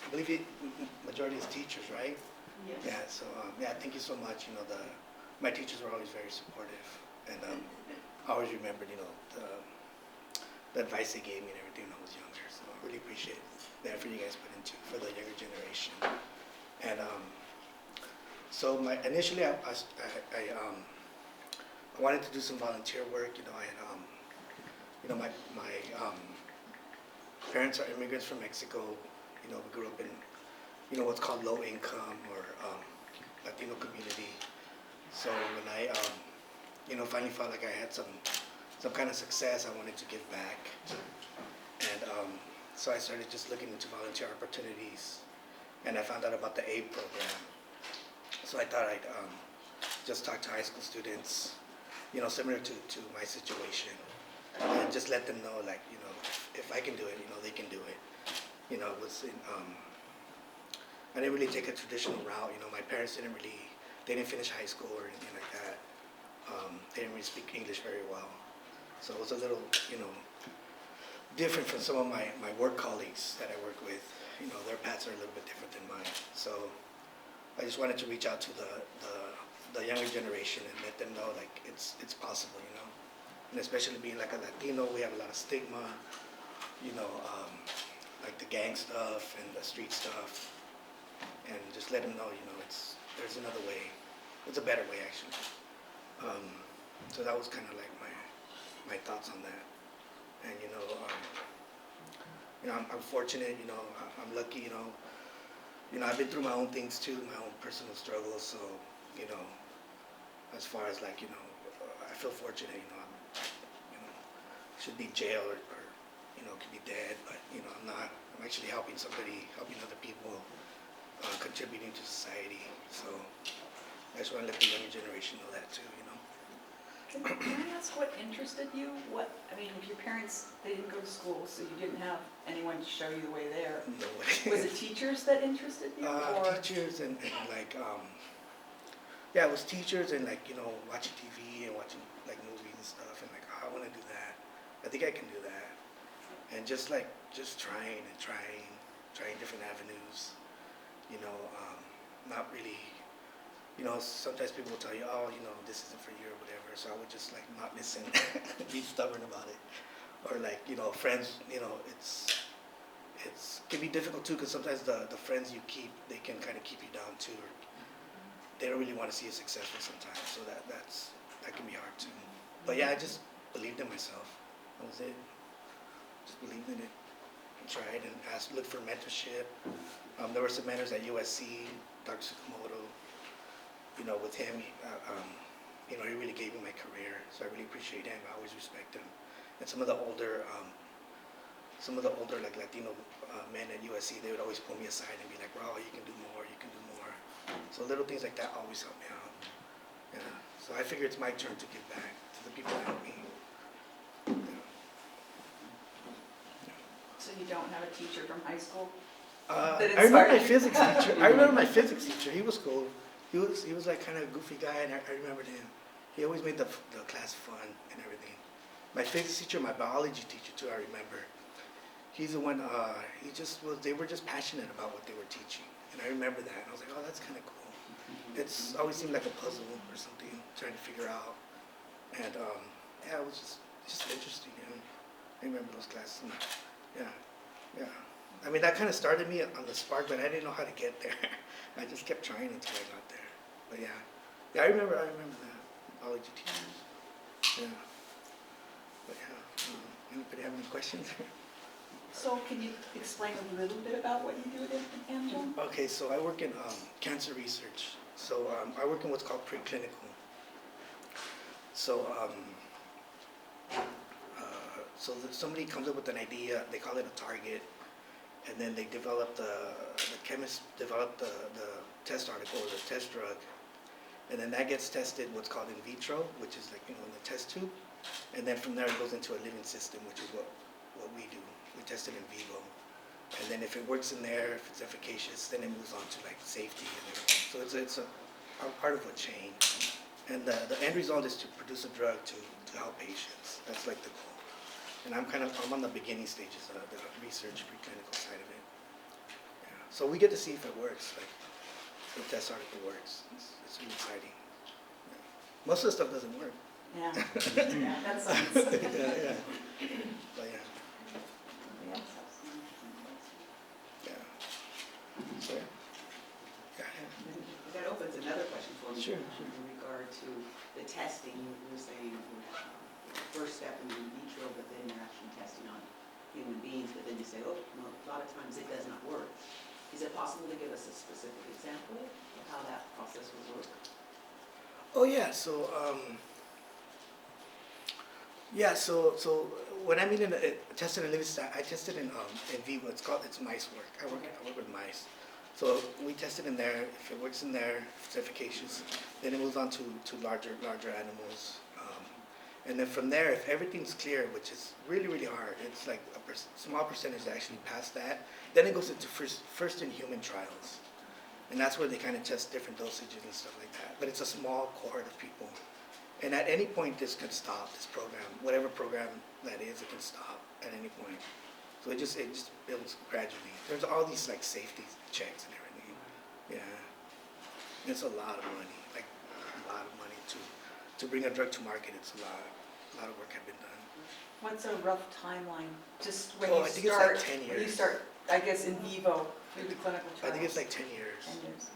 I believe majority is teachers, right? Yes. Yeah, so yeah, thank you so much. My teachers were always very supportive, and I always remembered, the advice they gave me and everything when I was younger. So I really appreciate the effort you guys put into for the younger generation. And so initially I wanted to do some volunteer work. I had my parents are immigrants from Mexico. We grew up in what's called low income or Latino community. So when I finally felt like I had some kind of success, I wanted to give back, and so I started just looking into volunteer opportunities, and I found out about the ABE program. So I thought I'd just talk to high school students, similar to my situation, and just let them know, like, if I can do it, they can do it. It was I didn't really take a traditional route. My parents they didn't finish high school or anything like that. They didn't really speak English very well. So it was a little, different from some of my work colleagues that I work with. Their paths are a little bit different than mine. So I just wanted to reach out to the younger generation and let them know, like, it's possible, And especially being like a Latino, we have a lot of stigma, like the gang stuff and the street stuff. And just let them know, there's another way. It's a better way, actually. So that was kind of like my thoughts on that. And I'm fortunate. I'm lucky. I've been through my own things too, my own personal struggles. So as far as like I feel fortunate. I'm should be jailed or could be dead, but I'm not. I'm actually helping other people, contributing to society. So I just want to let the younger generation know that too. Can I ask what interested you? If your parents, they didn't go to school, so you didn't have anyone to show you the way there. No way. Was it teachers that interested you? Teachers and like, yeah, it was teachers and like, watching TV and watching like movies and stuff and like, I want to do that. I think I can do that. And just trying different avenues, not really, sometimes people will tell you, oh, this isn't for you or whatever. So I would just like not listen, be stubborn about it. Or like, friends, it can be difficult too, because sometimes the friends you keep, they can kind of keep you down too. Or they don't really want to see you successful sometimes. So that can be hard too. But yeah, I just believed in myself. That was it. Just believed in it and tried and looked for mentorship. There were some mentors at USC, Dr. Tsukamoto. With him, he really gave me my career, so I really appreciate him. I always respect him. And some of the older like Latino men at USC, they would always pull me aside and be like, "Raul, you can do more. You can do more." So little things like that always help me out. Yeah. So I figure it's my turn to give back to the people that help me. So you don't have a teacher from high school? I remember my physics teacher. He was cool. He was like kind of a goofy guy, and I remembered him. He always made the class fun and everything. My physics teacher, my biology teacher too, I remember. He's the one. They were just passionate about what they were teaching, and I remember that. And I was like, oh, that's kind of cool. It's always seemed like a puzzle or something, trying to figure out. And yeah, it was just interesting. I remember those classes. Yeah. I mean, that kind of started me on the spark, but I didn't know how to get there. I just kept trying until I got there. But yeah, I remember that. Biology teachers. Yeah. But yeah, anybody have any questions? So can you explain a little bit about what you do at Amgen? Okay, so I work in cancer research. So I work in what's called preclinical. So somebody comes up with an idea, they call it a target, and then the chemists develop the test article or the test drug, and then that gets tested what's called in vitro, which is like in the test tube, and then from there it goes into a living system, which is what we do. We test it in vivo, and then if it works in there, if it's efficacious, then it moves on to like safety and everything. So it's a part of a chain, and the end result is to produce a drug to help patients. That's like the goal. And I'm on the beginning stages of the research, preclinical side of it. Yeah. So we get to see if it works, like if that article works. It's really exciting. Yeah. Most of the stuff doesn't work. Yeah, yeah, that sounds. Yeah. But yeah. Yeah. So yeah. That opens another question for me. Sure. In regard to the testing, you were saying first step in vitro, but then you're actually testing on human beings, but then you say, oh, well, a lot of times it does not work. Is it possible to give us a specific example of how that process would work? Oh yeah. So so when I mean tested in living stat, I tested in vivo. It's mice work. I work with mice. So we tested in there. If it works in there, if it's efficacious, then it moves on to larger animals. And then from there, if everything's clear, which is really hard, it's like a small percentage that actually pass that. Then it goes into first in human trials, and that's where they kind of test different dosages and stuff like that. But it's a small cohort of people, and at any point this could stop. This program, whatever program that is, it can stop at any point. So it just builds gradually. There's all these like safety checks and everything. Yeah, it's a lot of money, like a lot of money to bring a drug to market. It's a lot of work had been done. What's a rough timeline, just when Oh, you I think it's start, like 10 when you years. start, I guess, in vivo through the clinical I trials? think it's like 10 years. 10 years.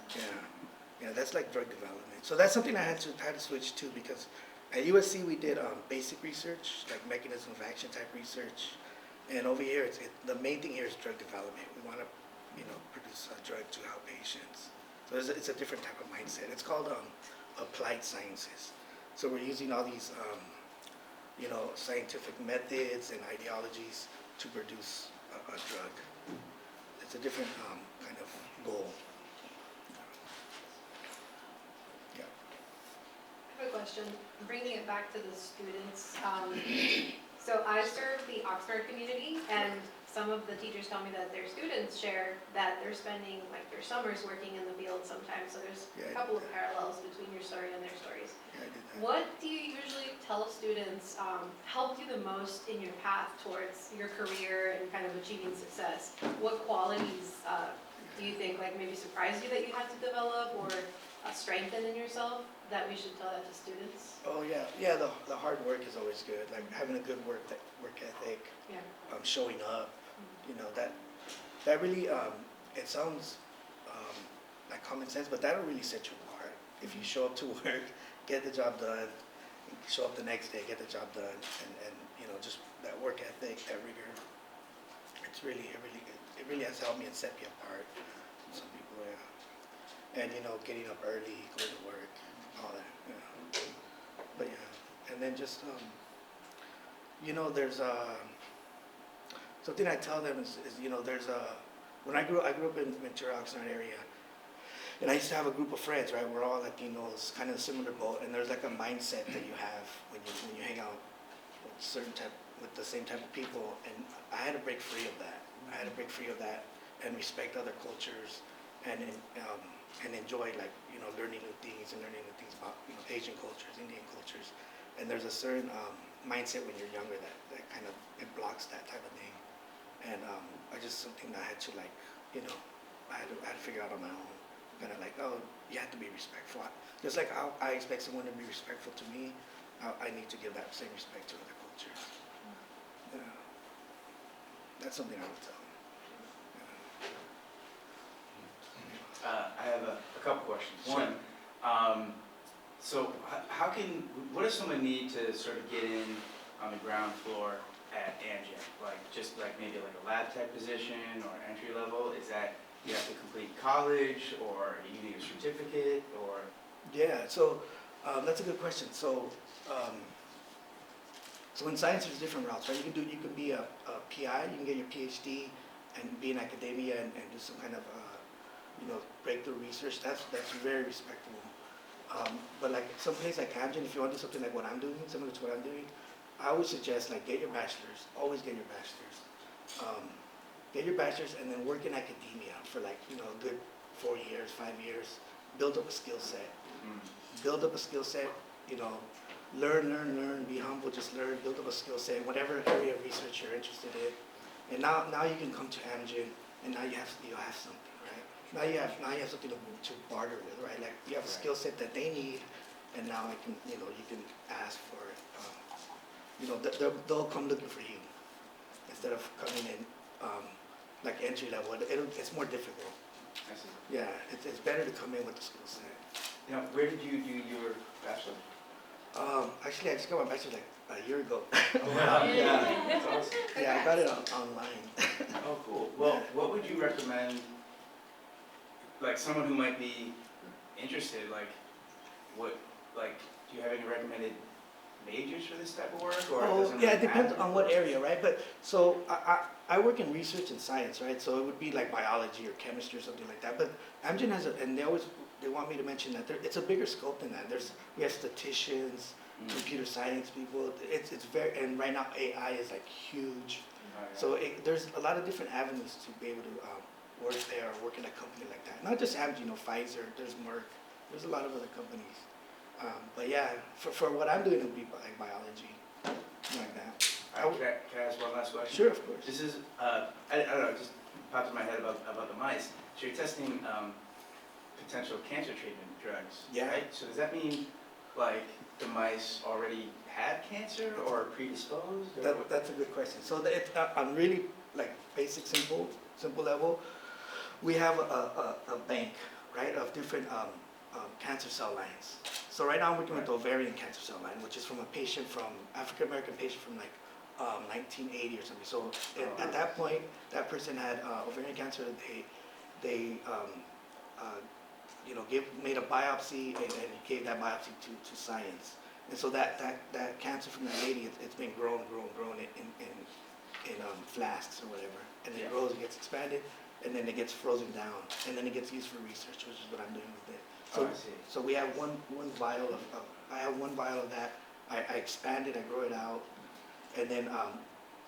Yeah, that's like drug development. So that's something I had to switch to, because at USC we did basic research, like mechanism of action type research, and over here the main thing here is drug development. We want to produce a drug to help patients. So it's a different type of mindset. It's called applied sciences. So we're using all these scientific methods and ideologies to produce a drug. It's a different kind of goal. Yeah. I have a question, bringing it back to the students. So I serve the Oxford community, and some of the teachers tell me that their students share that they're spending like their summers working in the field sometimes. So there's a couple of parallels between your story and their stories. Yeah, I did that. What do you usually tell students helped you the most in your path towards your career and kind of achieving success? What qualities do you think like maybe surprised you that you had to develop, or strengthen in yourself that we should tell that to students? Oh yeah. The hard work is always good. Like having a good work ethic, Yeah. showing up. That really it sounds like common sense, but that'll really set you apart. If you show up to work, get the job done, show up the next day, get the job done, and just that work ethic, that rigor. It really has helped me and set me apart from some people. Yeah. And getting up early, going to work, all that. Yeah. But yeah, and then just there's something I tell them is there's when I grew up in Ventura, Oxnard area, and I used to have a group of friends, right? We're all Latinos, kind of a similar boat, and there's like a mindset that you have when you hang out with the same type of people, and I had to break free of that. And respect other cultures, and enjoy learning new things about Asian cultures, Indian cultures, and there's a certain mindset when you're younger that kind of it blocks that type of thing, and I just something that I had to I had to figure out on my own, kind of you have to be respectful. Just like how I expect someone to be respectful to me, I need to give that same respect to other cultures. Yeah. That's something I would tell them. I have a couple questions. Sure. One, so what does someone need to sort of get in on the ground floor at Amgen? Just maybe a lab tech position or entry level? Is that you have to complete college, or you need a certificate, or? Yeah, so that's a good question. So in science there's different routes, right? You can be a PI, you can get your PhD and be in academia and do some kind of breakthrough research. That's very respectable. But some place like Amgen, if you want to do something like what I'm doing, similar to what I'm doing, I would suggest get your bachelor's. Always get your bachelor's. Get your bachelor's and then work in academia for a good 4 years, 5 years. Build up a skill set. Build up a skill set. Learn. Be humble. Just learn. Build up a skill set. Whatever area of research you're interested in. And now you can come to Amgen, and now you'll have something. right? Now you have something to barter with, right? Like you have a skill set that they need, and now I can, you can ask for it. They'll come looking for you instead of coming in like entry level. It's more difficult. I see. Yeah, it's better to come in with the skill set. Now, where did you do your bachelor? Actually, I just got my bachelor's like a year ago. Oh, wow. Yeah, that's awesome. Yeah, I got it online. Oh, cool. Well, what would you recommend, like someone who might be interested, do you have any recommended majors for this type of work, or doesn't Yeah, really it depends matter? on what area, right? But so I work in research and science, right? So it would be like biology or chemistry or something like that. But Amgen and they want me to mention that it's a bigger scope than that. We have statisticians, computer science people. It's very, and right now AI is like huge. Oh, yeah. So there's a lot of different avenues to be able to work there or work in a company like that. Not just Amgen, Pfizer, there's Merck, there's a lot of other companies. But yeah, for what I'm doing, it would be like biology, something like that. All right, can I ask one last question? Sure, of course. This is, I don't know, it just popped in my head about the mice. So you're testing potential cancer treatment drugs, Yeah. right? So does that mean, like, the mice already had cancer or predisposed? Or That's a good question. So on really like basic, simple level, we have a bank, right, of different cancer cell lines. So right now I'm working with the ovarian cancer cell line, which is from a patient African American patient from like 1980 or something. So at that point, that person had ovarian cancer. They made a biopsy and gave that biopsy to science. And so that cancer from that lady, it's been grown in flasks or whatever. And then it grows, it gets expanded, and then it gets frozen down, and then it gets used for research, which is what I'm doing with it. So, I see. so we have one vial I have one vial of that. I expand it, I grow it out, and then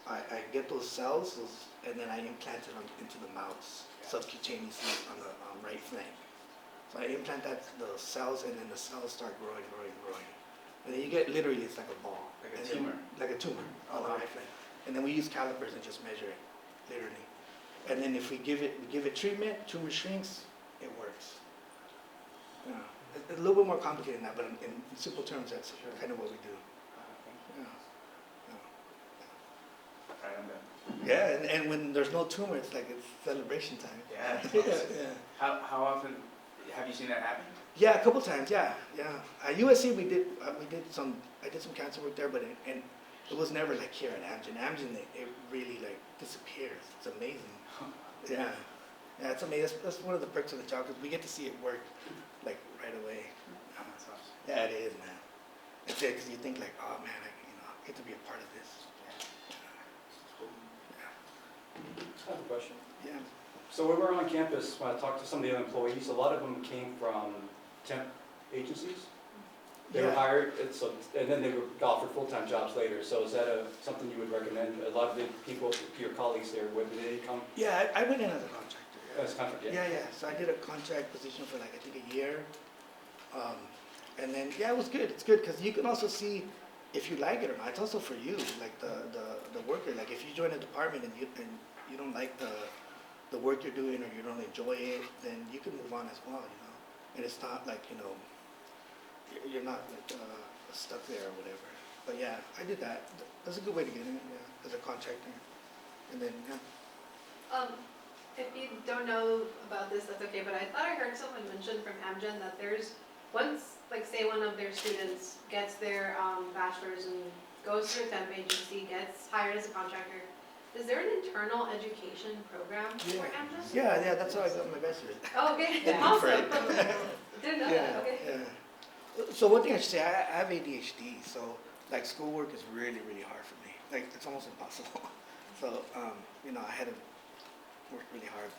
I get those cells, and then I implant it into the mouse subcutaneously on the right flank. So I implant the cells, and then the cells start growing. And then you get, literally, it's like a ball. Like a And tumor? Like a tumor on the right flank. And then we use calipers and just measure it, literally. And then if we give it treatment, tumor shrinks, it works. Yeah. It's a little bit more complicated than that, but in simple terms, that's kind of what we do. Thank you. Yeah. All right, I'm done. Yeah, and when there's no tumor, it's like it's celebration time. Yeah, that's Yeah, awesome. yeah. How often have you seen that happen? Yeah, a couple times. Yeah. At USC, I did some cancer work there, but it was never like here at Amgen. Amgen, it really like disappears. It's amazing. Yeah, it's amazing. That's one of the perks of the job, because we get to see it work like right away. That's awesome. Yeah, it is, man. It's it, because you think like, oh man, I get to be a part of this. I have a question. Yeah. So when we were on campus, when I talked to some of the other employees, a lot of them came from temp agencies. They were Yeah. hired, and then they were offered full-time jobs later. So is that something you would recommend? A lot of the people, your colleagues there, where did they come Yeah, I went in as a contractor. as contract? Yeah. So I did a contract position for like I think a year, and then it was good. It's good because you can also see if you like it or not. It's also for you, like the worker. Like if you join a department and you don't like the work you're doing or you don't enjoy it, then you can move on as well. And it's not like you're not like stuck there or whatever. But yeah, I did that. That's a good way to get in, as a contractor. And then If you don't know about this, that's okay, but I thought I heard someone mention from Amgen that there's, once, like say one of their students gets their bachelor's and goes through a temp agency, gets hired as a contractor, is there an internal education program for Amgen? Yeah, that's how I got my bachelor's. Oh, okay, Yeah. awesome. Didn't know that, okay. Yeah. So one thing I should say, I have ADHD, so like schoolwork is really, really hard for me. Like it's almost impossible. So I had to work really hard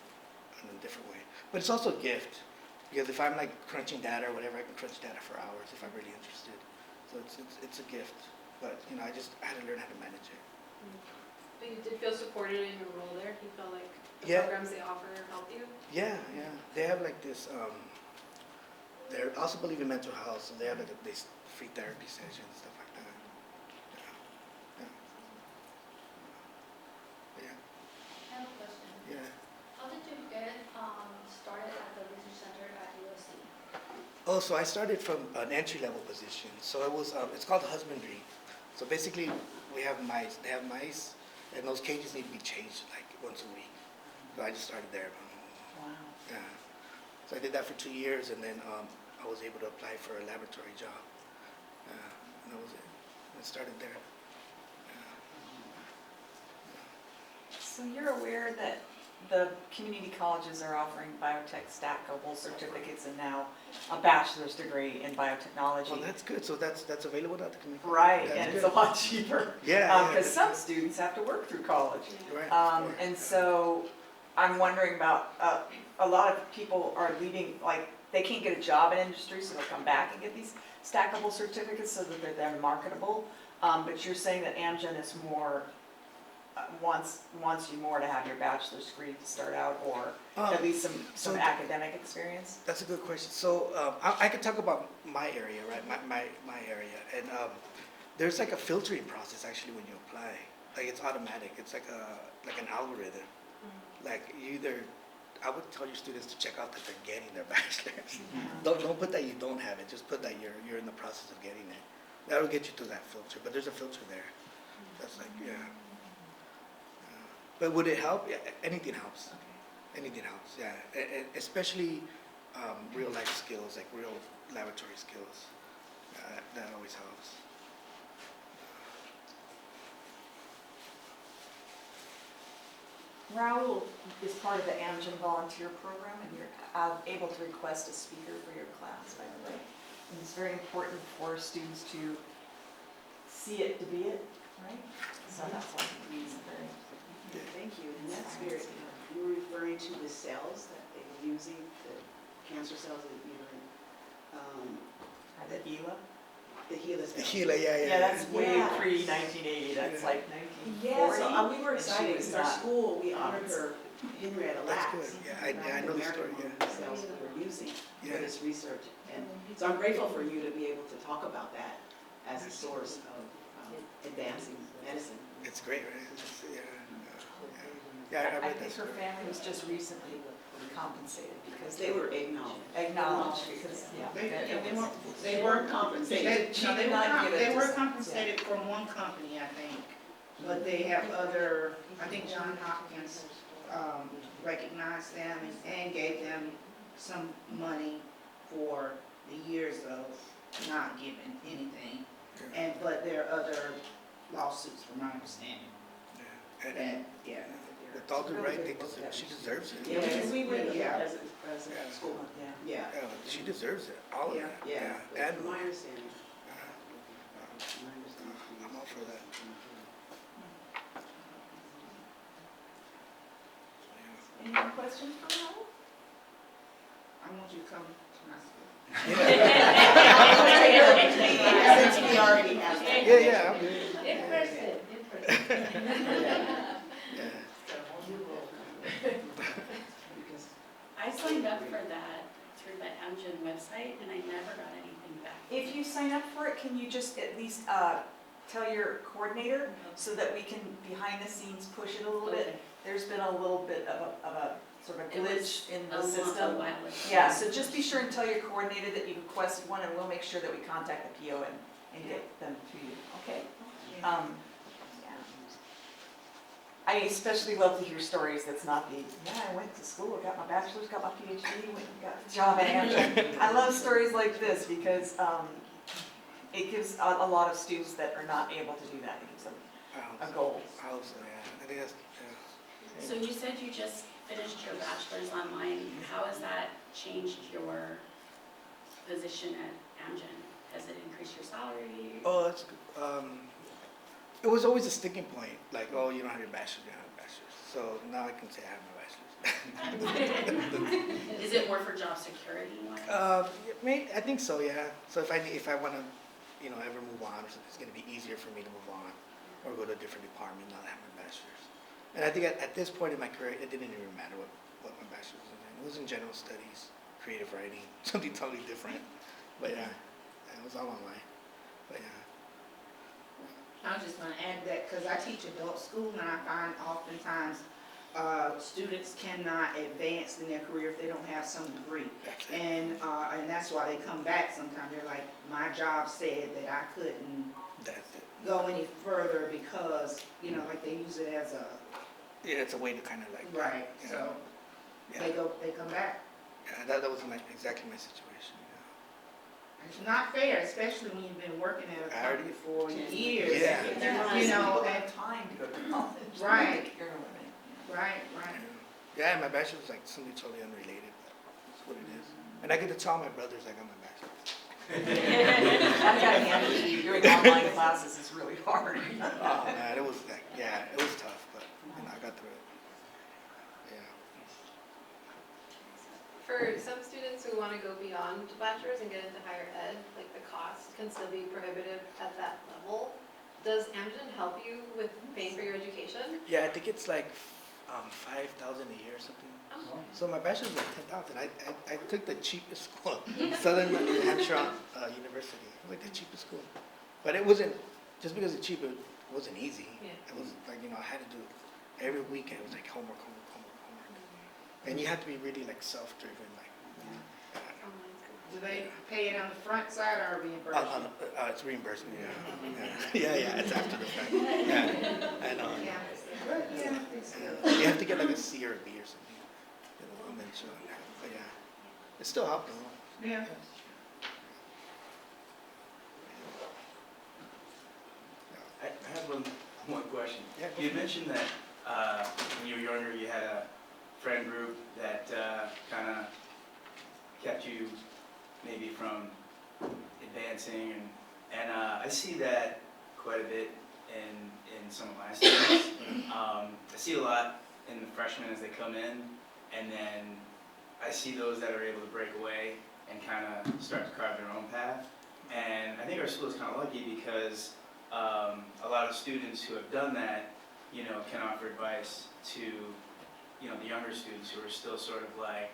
in a different way. But it's also a gift, because if I'm like crunching data or whatever, I can crunch data for hours if I'm really interested. So it's a gift. But I had to learn how to manage it. But you did feel supported in your role there? You felt like the Yeah. programs they offer helped you? Yeah. They have like this. They also believe in mental health, so they have like these free therapy sessions and stuff like that. I have a question. Yeah. How did you get Oh, so I started from an entry-level position. So it was, it's called husbandry. So basically, we have mice, they have mice, and those cages need to be changed like once a week. So I just started there. Wow. Yeah. So I did that for 2 years, and then I was able to apply for a laboratory job. And that was it. I started there. So you're aware that the community colleges are offering biotech stackable certificates and now a bachelor's degree in biotechnology? Well, that's good. So that's available at the community. Right, That's and good. it's a lot cheaper. Yeah. Because some students have to work through college. Right. Of course. And so I'm wondering about, a lot of people are leaving, like, they can't get a job in industry, so they'll come back and get these stackable certificates so that they're then marketable. But you're saying that Amgen is more, wants you more to have your bachelor's degree to start out, or at least some so- academic experience? That's a good question. So I could talk about my area, right? My area, and there's like a filtering process actually when you apply. Like it's automatic. It's like an algorithm. Like you either, I would tell your students to check out that they're getting their bachelor's. Don't put that you don't have it. Just put that you're in the process of getting it. That'll get you through that filter. But there's a filter there. That's like But would it help? Yeah, anything helps. Anything helps. Yeah, especially real life skills, like real laboratory skills. That always helps. Raul is part of the Amgen volunteer program, and you're able to request a speaker for your class, by the way. And it's very important for students to see it to be it, right? So that's why it's very. Thank you, and that's very, you were referring to the cells that they were using, the cancer cells that you were, The ELA? the HeLa cells. The HeLa, yeah. Yeah, that's way Yeah. pre-1980, that's Yeah. like Yeah, 1940. so we were and she excited, was because our not- school, we honored her, Henrietta That's Lacks. good. Yeah, I know the story. American Yeah. cells that we're using for Yeah. this research. And so I'm grateful for you to be able to talk about that as a source of advancing medicine. It's great, right? Yeah, I I read that think her story. family was just recently compensated because They were acknowledged. acknowledged because, yeah. They weren't compensated. She did not give it They to were some- compensated from one company, I think, but they have other, I think John Hopkins recognized them and gave them some money for the years of not giving anything. But there are other lawsuits, from my understanding, Yeah. that, yeah. With all due right, she deserves it. Yeah, because we went Yeah. as a school. Yeah. Yeah, Yeah, she deserves it, all of Yeah. it. yeah. And From my understanding. I'm all for that. Any more questions for Raul? I want you to come to my school. Since we already have that. Yeah, I'm good. In person. Yeah. Because I signed up for that through the Amgen website and I never got anything back. If you sign up for it, can you just at least tell your coordinator so that we can, behind the scenes, push it a little bit? There's been a little bit of a sort of a It was glitch in A the system. while ago. Yeah, so just be sure and tell your coordinator that you requested one, and we'll make sure that we contact the PO and get them to you, okay? Yeah. I especially love to hear stories that's not the, yeah, I went to school, got my bachelor's, got my PhD, went and got the job at Amgen. I love stories like this because it gives a lot of students that are not able to do that, it gives them a goal. I hope so, yeah. I think that's, So you said you just finished your bachelor's online. How has that changed your position at Amgen? Has it increased your salary? Oh, that's good. It was always a sticking point, like, oh, you don't have your bachelor's, you don't have a bachelor's. So now I can say I have my bachelor's. Is it more for job security? I think so, yeah. So if I want to, ever move on, it's going to be easier for me to move on or go to a different department now that I have my bachelor's. And I think at this point in my career, it didn't even matter what my bachelor's was in. It was in general studies, creative writing, something totally different. But yeah, it was all online. But yeah. I was just gonna add that, because I teach adult school, and I find oftentimes students cannot advance in their career if they don't have some degree. That's it. And that's why they come back sometimes. They're like, my job said that I couldn't That's it. go any further because, you know, like they use it as a, Yeah, it's a way to kind of like. right, Yeah. so Yeah, they come back. yeah, that was exactly my situation. Yeah. It's not fair, especially when you've been working at a company for years. Yeah. You know, People and, have time to go to college. Right. Take care of women. right. Yeah, my bachelor's like something totally unrelated, but that's what it is. And I get to tell my brothers I got my bachelor's. I've got to hand it to you, doing online classes is really hard. Oh man, it was like, yeah, it was tough, but you know, I got through it. Yeah. For some students who want to go beyond bachelor's and get into higher ed, like the cost can still be prohibitive at that level. Does Amgen help you with paying for your education? Yeah, I think it's like 5,000 a year or something. Oh. So my bachelor's was like 10,000. I took the cheapest school, Southern New Hampshire University. It was like the cheapest school, but it wasn't just because it's cheap. It wasn't easy. Yeah. It was like, you know, I had to do it every weekend. It was like homework, and you had to be really like self-driven. Like, Online school. Do they pay it on the front side or reimbursement? it's reimbursement. Yeah. It's after the fact. Yeah, I know. Yeah. But, yeah, it's good. You have to get like a C or a B or something. You know, and then so, but yeah, it still helped though. Yeah. I have one question. Yeah, go You for it. mentioned that when you were younger, you had a friend group that kind of kept you maybe from advancing, and I see that quite a bit in some of my students. I see it a lot in the freshmen as they come in, and then I see those that are able to break away and kind of start to carve their own path. And I think our school is kind of lucky because a lot of students who have done that, you know, can offer advice to, you know, the younger students who are still sort of like,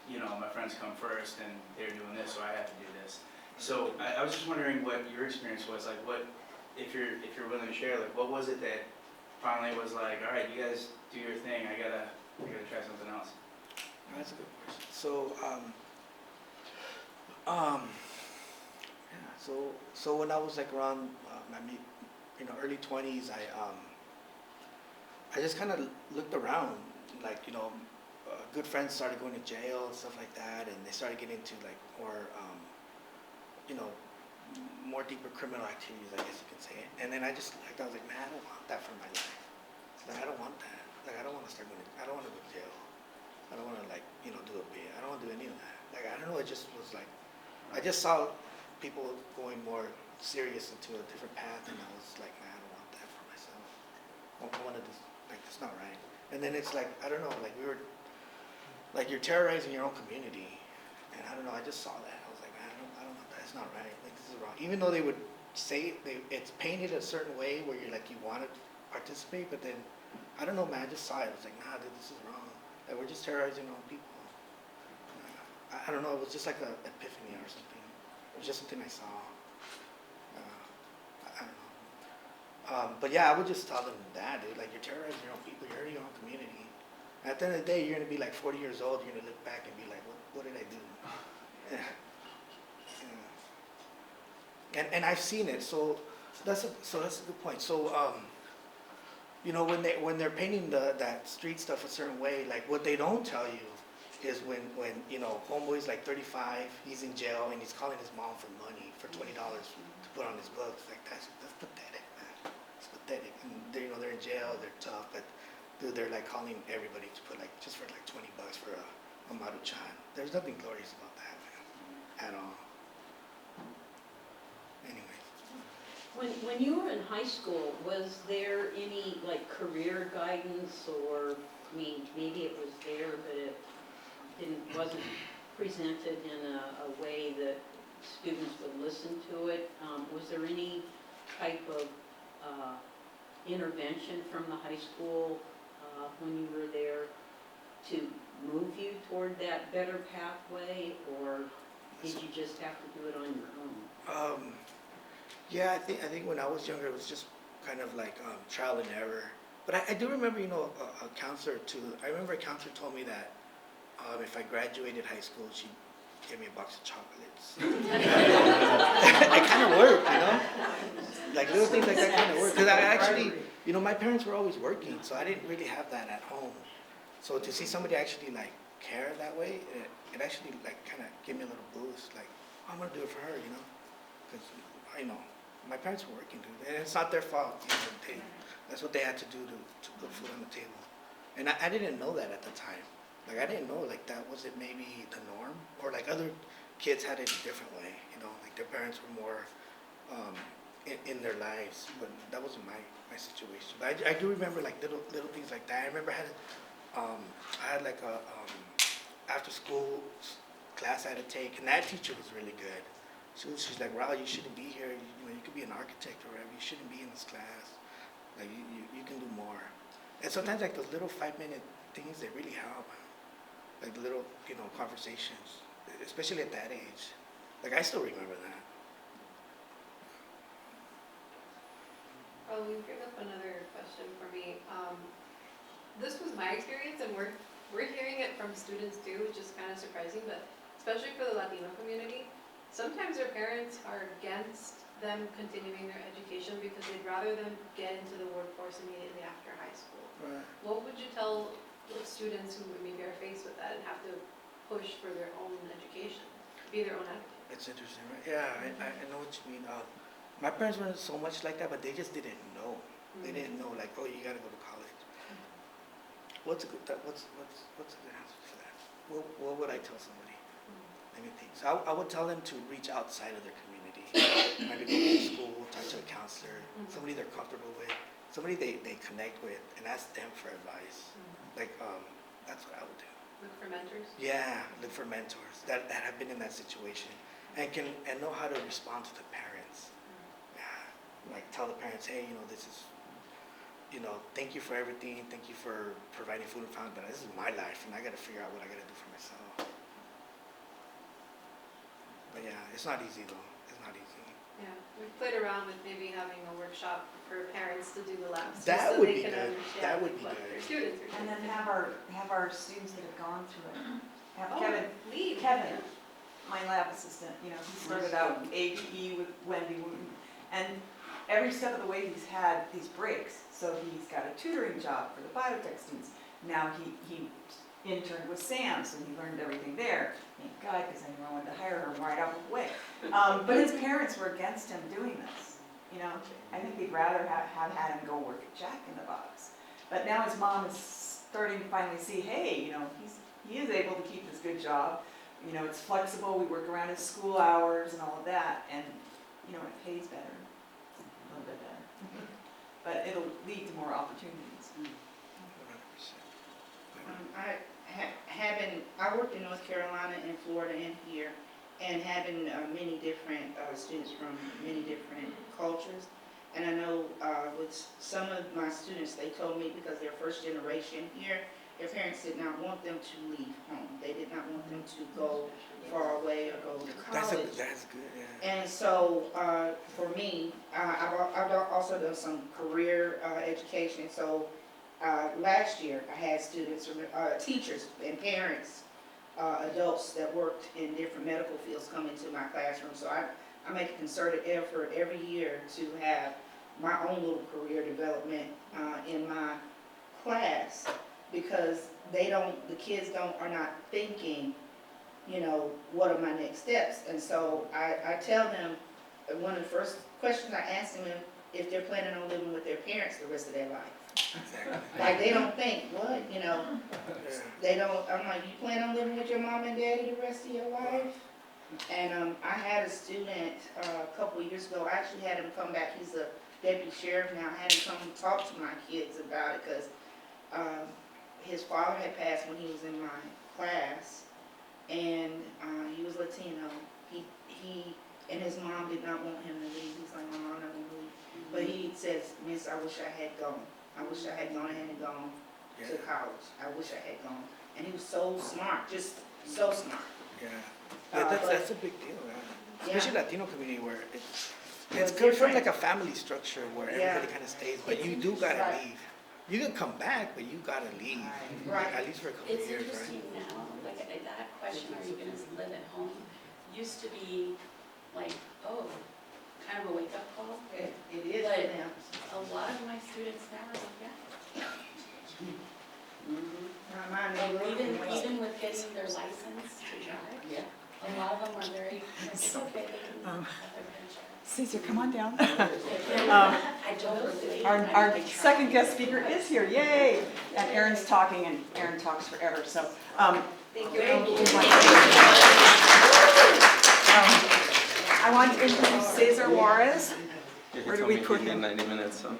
you know, my friends come first and they're doing this, so I have to do this. So I was just wondering what your experience was like. What, if you're willing to share, like, what was it that finally was like, all right, you guys do your thing. I gotta try something else. That's a good question. So, yeah. So when I was like around my early 20s, I just kind of looked around, like, you know, good friends started going to jail and stuff like that, and they started getting into like more, you know, more deeper criminal activities, I guess you could say. And then I was like, man, I don't want that for my life. Like, I don't want that. Like, I don't want to I don't want to go to jail. I don't want to, like, you know, do a bit. I don't want to do any of that. Like, I don't know, it just was like, I just saw people going more serious into a different path, and I was like, man, I don't want that for myself. I want to just, like, that's not right. And then it's like, I don't know, like, you're terrorizing your own community, and I don't know, I just saw that. I was like, man, I don't want that. It's not right. Like, this is wrong. Even though they would say it's painted a certain way where you're like, you want to participate, but then, I don't know, man, I just saw it. I was like, nah, dude, this is wrong. Like, we're just terrorizing our own people. I don't know, it was just like an epiphany or something. It was just something I saw. I don't know. But yeah, I would just tell them that, dude, like, you're terrorizing your own people, you're hurting your own community. At the end of the day, you're gonna be like 40 years old, you're gonna look back and be like, what did I do? Yeah. And I've seen it, so that's a good point. So, you know, when they're painting that street stuff a certain way, like, what they don't tell you is when you know, homeboy's like 35, he's in jail, and he's calling his mom for money, for $20 to put on his books. Like, that's pathetic, man. It's pathetic. And they're in jail, they're tough, but dude, they're like calling everybody to put like, just for like $20 for a Maruchan. There's nothing glorious about that, man, at all. Anyway. When you were in high school, was there any like career guidance, or, I mean, maybe it was there, but it wasn't presented in a way that students would listen to it? Was there any type of intervention from the high school when you were there to move you toward that better pathway, or did you just have to do it on your own? Yeah, I think when I was younger, it was just kind of like trial and error. But I do remember, a counselor too. I remember a counselor told me that if I graduated high school, she'd give me a box of chocolates. It kind of worked, Like little things like that kind of worked. Because I actually, my parents were always working, so I didn't really have that at home. So to see somebody actually like care that way, it actually like kind of gave me a little boost. Like, I'm gonna do it for her, Because my parents were working, dude, and it's not their fault. That's what they had to do to put food on the table. And I didn't know that at the time. Like, I didn't know, like, that wasn't maybe the norm, or like other kids had it a different way, like their parents were more in their lives, but that wasn't my situation. But I do remember like little things like that. I remember I had like a after school class I had to take, and that teacher was really good. She's like, Raul, you shouldn't be here. You could be an architect or whatever. You shouldn't be in this class. Like, you can do more. And sometimes like those little 5-minute things, they really help. Like the little, conversations, especially at that age. Like, I still remember that. Oh, you bring up another question for me. This was my experience, and we're hearing it from students too, which is kind of surprising, but especially for the Latino community, sometimes their parents are against them continuing their education because they'd rather them get into the workforce immediately after high school. Right. What would you tell students who maybe are faced with that and have to push for their own education, be their own advocate? It's interesting, right? Yeah, I know what you mean. My parents weren't so much like that, but they just didn't know. They didn't know, like, oh, you got to go to college. What's a good answer for that? What would I tell somebody? Let me think. So I would tell them to reach outside of their community. Maybe go to school, talk to a counselor, somebody they're comfortable with, somebody they connect with, and ask them for advice. Like, that's what I would do. Look for mentors? Yeah, look for mentors that have been in that situation and know how to respond to the parents. Yeah, like tell the parents, hey, this is, thank you for everything, thank you for providing food and fountain, but this is my life, and I got to figure out what I got to do for myself. But yeah, it's not easy though. It's not easy. Yeah, we've played around with maybe having a workshop for parents to do the labs, just That so would they be can good. understand That would be what good. their students are And doing. then have our students that have gone through it. Have Lead. Kevin, my lab assistant, he started out ABE with Wendy Wooten, and every step of the way he's had these breaks. So he's got a tutoring job for the biotech students. Now he interned with Sam, so he learned everything there. Thank God, because I knew I wanted to hire him right out of the way. But his parents were against him doing this. I think they'd rather have had him go work at Jack in the Box. But now his mom is starting to finally see, hey, he is able to keep this good job. It's flexible. We work around his school hours and all of that, and it pays better, a little bit better. But it'll lead to more opportunities. 100%. I worked in North Carolina and Florida and here, and having many different students from many different cultures. And I know with some of my students, they told me because they're first generation here, their parents did not want them to leave home. They did not want them to go far away or go to college. That's good, yeah. And so for me, I've also done some career education. So last year, I had students, teachers and parents, adults that worked in different medical fields come into my classroom. So I make a concerted effort every year to have my own little career development in my class, because the kids are not thinking, what are my next steps? And so I tell them, one of the first questions I ask them if they're planning on living with their parents the rest of their life. Exactly. Like, they don't think, what, they don't, I'm like, you plan on living with your mom and daddy the rest of your life? And I had a student a couple of years ago, I actually had him come back, he's a deputy sheriff now, I had him come talk to my kids about it, because his father had passed when he was in my class, and he was Latino. He and his mom did not want him to leave. He's like, Mom, I'm not going to leave. But he says, Miss, I wish I had gone. I wish I had gone ahead and gone to college. I wish I had gone. And he was so smart, just so smart. Yeah, that's a big deal, man. Especially Yeah. Latino community where it's It's good for different. like a family structure where Yeah. everybody kind of stays, but you do gotta leave. You can come back, but you gotta leave. Right. At least for a couple of It's years, right? interesting now, like that question, are you gonna live at home, used to be like, oh, kind of a wake-up call. It is for But- them. A lot of my students now are like, yeah. Mine, they Like work well. even with getting their license to drive, Yeah. a lot of them are very, it's okay, they can have their insurance. Caesar, come on down. I don't relate. Our second guest speaker is here, yay! And Aaron's talking, and Aaron talks forever, so. Thank you. I want to introduce Sesar Juarez. Where do we put him? 90 minutes, so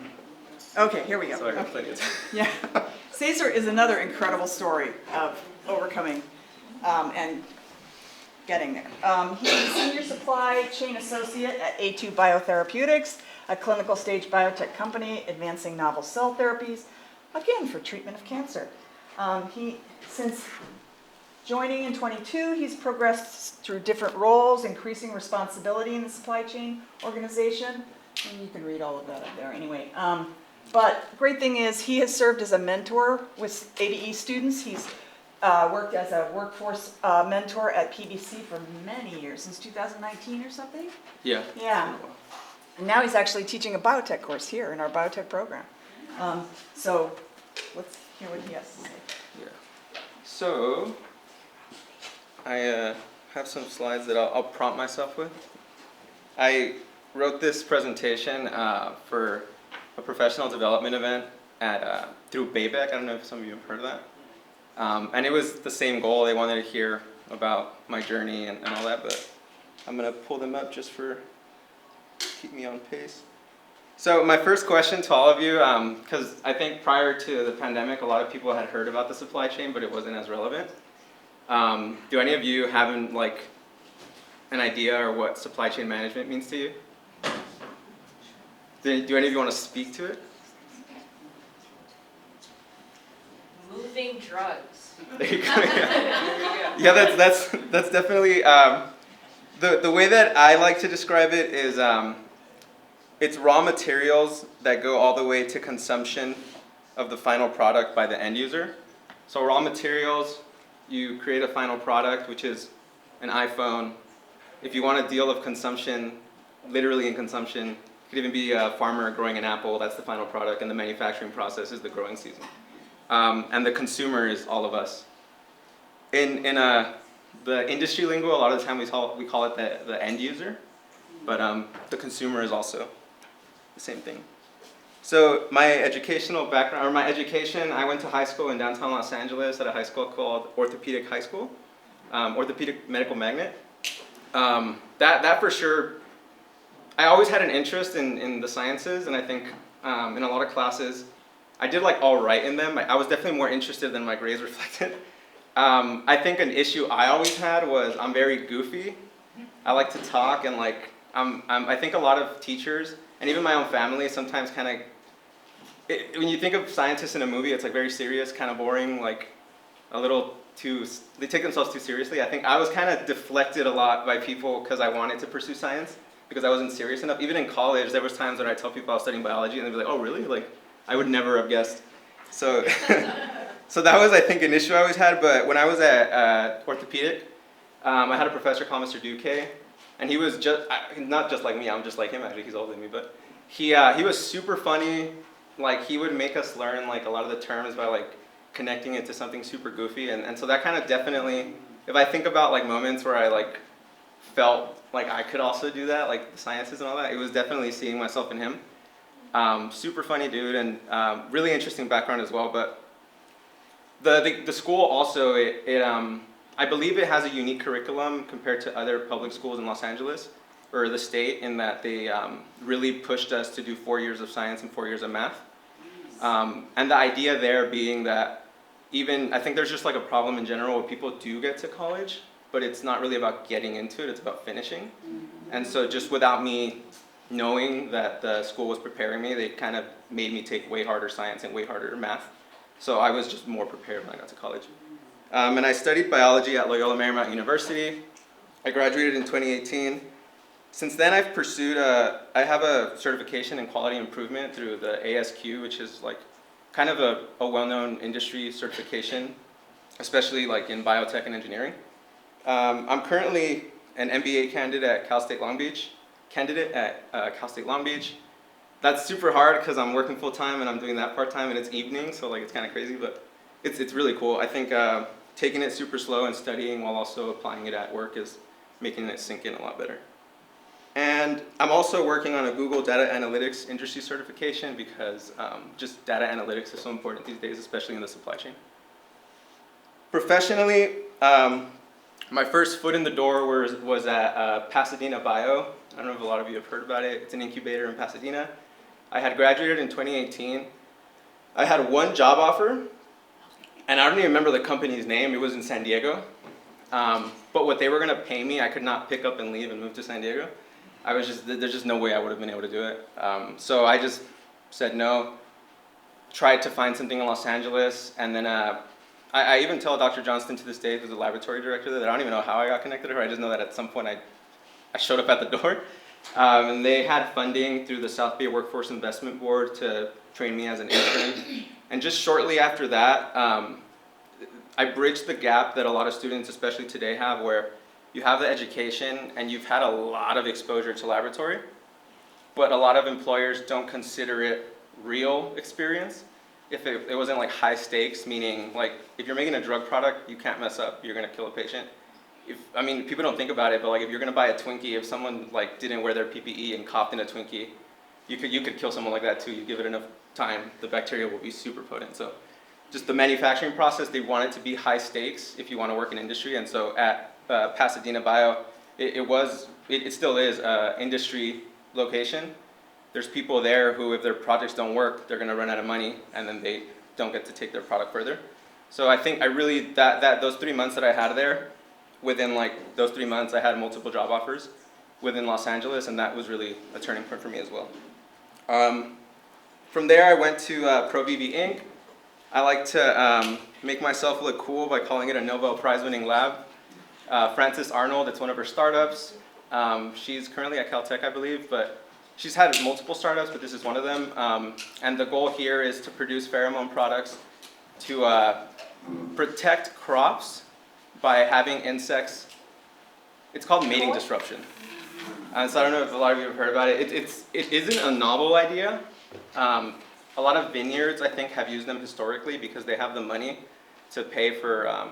Okay, here we go. I got Okay. plenty of time. Yeah, Sesar is another incredible story of overcoming and getting there. He's a senior supply chain associate at A2 Biotherapeutics, a clinical stage biotech company advancing novel cell therapies, again for treatment of cancer. Since joining in 22, he's progressed through different roles, increasing responsibility in the supply chain organization. And you can read all of that up there anyway. But great thing is he has served as a mentor with ABE students. He's worked as a workforce mentor at PBC for many years, since 2019 or something. Yeah. Yeah. And now he's actually teaching a biotech course here in our biotech program. So let's hear what he has to say. Yeah. So, I have some slides that I'll prompt myself with. I wrote this presentation for a professional development event at through ABE-LA. I don't know if some of you have heard of that. And it was the same goal. They wanted to hear about my journey and all that, but I'm going to pull them up just for keep me on pace. So my first question to all of you, because I think prior to the pandemic, a lot of people had heard about the supply chain, but it wasn't as relevant. Do any of you have an idea or what supply chain management means to you? Do any of you want to speak to it? Moving drugs. There you go. Yeah, that's definitely the way that I like to describe it is it's raw materials that go all the way to consumption of the final product by the end user. So raw materials, you create a final product, which is an iPhone. If you want a deal of consumption, literally in consumption, it could even be a farmer growing an apple, that's the final product, and the manufacturing process is the growing season. And the consumer is all of us. In the industry lingo, a lot of the time we call it the end user, but the consumer is also the same thing. So my educational background, or my education, I went to high school in downtown Los Angeles at a high school called Orthopedic High School, Orthopedic Medical Magnet. That for sure, I always had an interest in the sciences, and I think in a lot of classes, I did like all right in them. I was definitely more interested than my grades reflected. I think an issue I always had was I'm very goofy. I like to talk, and like I think a lot of teachers and even my own family sometimes kind of, when you think of scientists in a movie, it's like very serious, kind of boring, like a little too, they take themselves too seriously. I think I was kind of deflected a lot by people because I wanted to pursue science because I wasn't serious enough. Even in college, there was times when I tell people I was studying biology and they'd be like, oh really? Like, I would never have guessed. So, so that was, I think, an issue I always had. But when I was at Orthopedic, I had a professor called Mr. Duque, and he was not just like me. I'm just like him, actually. He's older than me, but he was super funny. Like, he would make us learn like a lot of the terms by like connecting it to something super goofy, and so that kind of definitely, if I think about like moments where I like felt like I could also do that, like the sciences and all that, it was definitely seeing myself in him. Super funny dude, and really interesting background as well. But the school also, I believe it has a unique curriculum compared to other public schools in Los Angeles, or the state, in that they really pushed us to do 4 years of science and 4 years of math. And the idea there being that even, I think there's just like a problem in general where people do get to college, but it's not really about getting into it, it's about finishing. And so just without me knowing that the school was preparing me, they kind of made me take way harder science and way harder math. So I was just more prepared when I got to college. And I studied biology at Loyola Marymount University. I graduated in 2018. Since then I've pursued, I have a certification in quality improvement through the ASQ, which is like kind of a well-known industry certification, especially like in biotech and engineering. I'm currently an MBA candidate at Cal State Long Beach. That's super hard because I'm working full time and I'm doing that part time and it's evening, so like it's kind of crazy, but it's really cool. I think taking it super slow and studying while also applying it at work is making it sink in a lot better. And I'm also working on a Google Data Analytics industry certification because just data analytics is so important these days, especially in the supply chain. Professionally, my first foot in the door was at Pasadena Bio. I don't know if a lot of you have heard about it. It's an incubator in Pasadena. I had graduated in 2018. I had one job offer, and I don't even remember the company's name. It was in San Diego. But what they were going to pay me, I could not pick up and leave and move to San Diego. There's just no way I would have been able to do it. So I just said no, tried to find something in Los Angeles, and then I even tell Dr. Johnston to this day, who's the laboratory director there, that I don't even know how I got connected to her. I just know that at some point I showed up at the door. And they had funding through the South Bay Workforce Investment Board to train me as an intern. And just shortly after that, I bridged the gap that a lot of students, especially today, have where you have the education and you've had a lot of exposure to laboratory, but a lot of employers don't consider it real experience. If it wasn't like high stakes, meaning like if you're making a drug product, you can't mess up, you're gonna kill a patient. People don't think about it, but like if you're gonna buy a Twinkie, if someone like didn't wear their PPE and coughed in a Twinkie, you could kill someone like that too. You give it enough time, the bacteria will be super potent. So just the manufacturing process, they want it to be high stakes if you want to work in industry. And so at Pasadena Bio, it still is an industry location. There's people there who, if their projects don't work, they're gonna run out of money and then they don't get to take their product further. So I think those 3 months that I had there, within like those 3 months, I had multiple job offers within Los Angeles, and that was really a turning point for me as well. From there, I went to ProVivi Inc. I like to make myself look cool by calling it a Nobel Prize-winning lab. Frances Arnold, it's one of her startups. She's currently at Caltech, I believe, but she's had multiple startups, but this is one of them. And the goal here is to produce pheromone products to protect crops by having insects. It's called mating disruption. So I don't know if a lot of you have heard about it. It isn't a novel idea. A lot of vineyards, I think, have used them historically because they have the money to pay for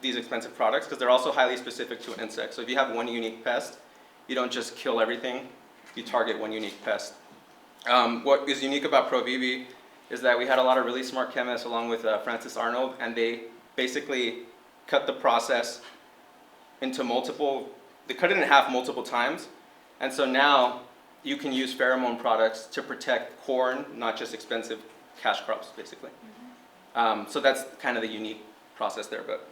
these expensive products because they're also highly specific to an insect. So if you have one unique pest, you don't just kill everything, you target one unique pest. What is unique about ProVivi is that we had a lot of really smart chemists along with Frances Arnold, and they basically cut the process into they cut it in half multiple times. And so now you can use pheromone products to protect corn, not just expensive cash crops, basically. So that's kind of the unique process there. But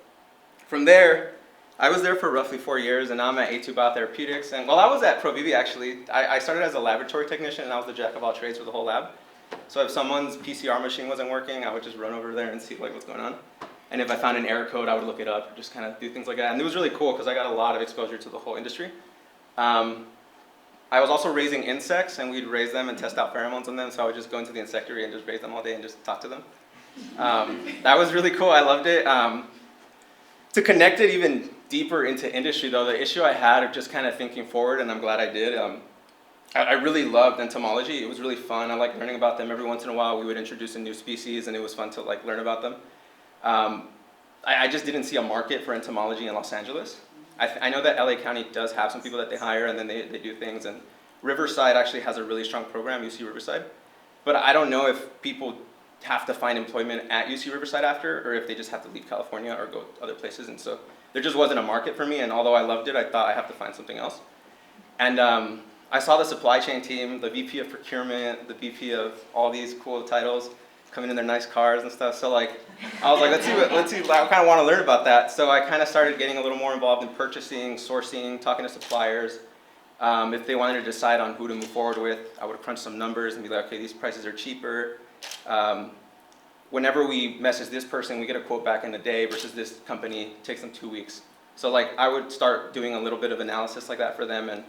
from there, I was there for roughly 4 years, and now I'm at A2 Biotherapeutics. And while I was at ProVivi, actually, I started as a laboratory technician, and I was the jack of all trades for the whole lab. So if someone's PCR machine wasn't working, I would just run over there and see like what's going on. And if I found an error code, I would look it up, just kind of do things like that. And it was really cool because I got a lot of exposure to the whole industry. I was also raising insects, and we'd raise them and test out pheromones on them. So I would just go into the insectary and just raise them all day and just talk to them. That was really cool. I loved it. To connect it even deeper into industry, though, the issue I had of just kind of thinking forward, and I'm glad I did, I really loved entomology. It was really fun. I liked learning about them. Every once in a while, we would introduce a new species, and it was fun to like learn about them. I just didn't see a market for entomology in Los Angeles. I know that LA County does have some people that they hire, and then they do things. And Riverside actually has a really strong program, UC Riverside. But I don't know if people have to find employment at UC Riverside after, or if they just have to leave California or go other places. And so there just wasn't a market for me. And although I loved it, I thought I have to find something else. And I saw the supply chain team, the VP of procurement, the VP of all these cool titles coming in their nice cars and stuff. So like, I was like, let's see, I kind of want to learn about that. So I kind of started getting a little more involved in purchasing, sourcing, talking to suppliers. If they wanted to decide on who to move forward with, I would crunch some numbers and be like, okay, these prices are cheaper. Whenever we message this person, we get a quote back in a day versus this company takes them 2 weeks. So like, I would start doing a little bit of analysis like that for them. And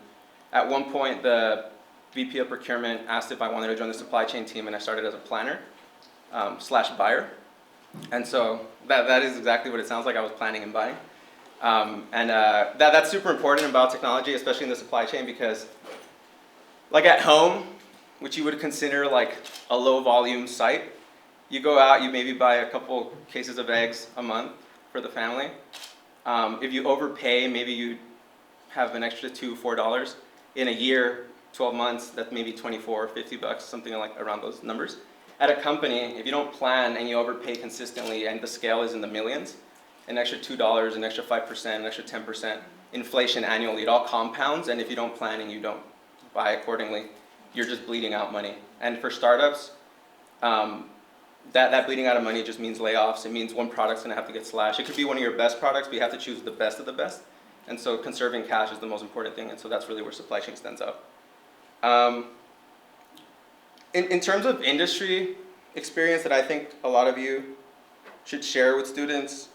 at one point, the VP of procurement asked if I wanted to join the supply chain team, and I started as a planner. slash buyer. And so that is exactly what it sounds like I was planning and buying. That's super important in biotechnology, especially in the supply chain, because like at home, which you would consider like a low volume site, you go out, you maybe buy a couple cases of eggs a month for the family. If you overpay, maybe you have an extra $2, $4. In a year, 12 months, that's maybe 24, 50 bucks, something like around those numbers. At a company, if you don't plan and you overpay consistently and the scale is in the millions, an extra $2, an extra 5%, an extra 10%, inflation annually, it all compounds, and if you don't plan and you don't buy accordingly, you're just bleeding out money. And for startups, that bleeding out of money just means layoffs. It means one product's gonna have to get slashed. It could be one of your best products, but you have to choose the best of the best. And so conserving cash is the most important thing, and so that's really where supply chain stands out. In terms of industry experience that I think a lot of you should share with students,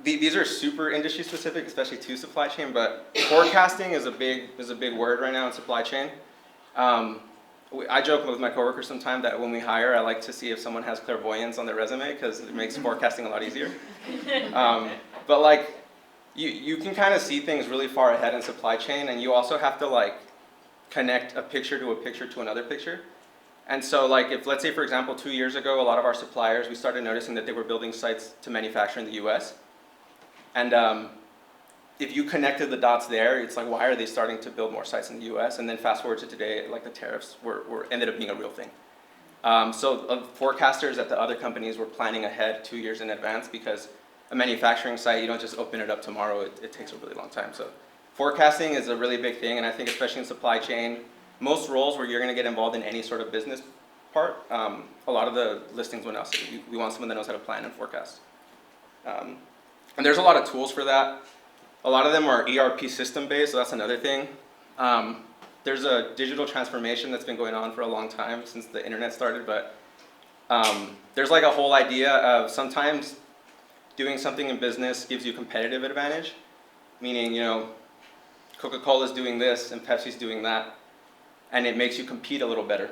these are super industry specific, especially to supply chain, but forecasting is a big word right now in supply chain. I joke with my coworkers sometimes that when we hire, I like to see if someone has clairvoyance on their resume because it makes forecasting a lot easier. But like, you can kind of see things really far ahead in supply chain, and you also have to like connect a picture to another picture. And so like, if let's say for example 2 years ago, a lot of our suppliers, we started noticing that they were building sites to manufacture in the US. And if you connected the dots there, it's like, why are they starting to build more sites in the US? And then fast forward to today, like the tariffs ended up being a real thing. So forecasters at the other companies were planning ahead 2 years in advance, because a manufacturing site, you don't just open it up tomorrow, it takes a really long time. So forecasting is a really big thing, and I think especially in supply chain, most roles where you're gonna get involved in any sort of business part, a lot of the listings will now say, we want someone that knows how to plan and forecast. And there's a lot of tools for that. A lot of them are ERP system based, so that's another thing. There's a digital transformation that's been going on for a long time since the internet started, but there's like a whole idea of sometimes doing something in business gives you competitive advantage, meaning, you know, Coca-Cola's doing this and Pepsi's doing that, and it makes you compete a little better.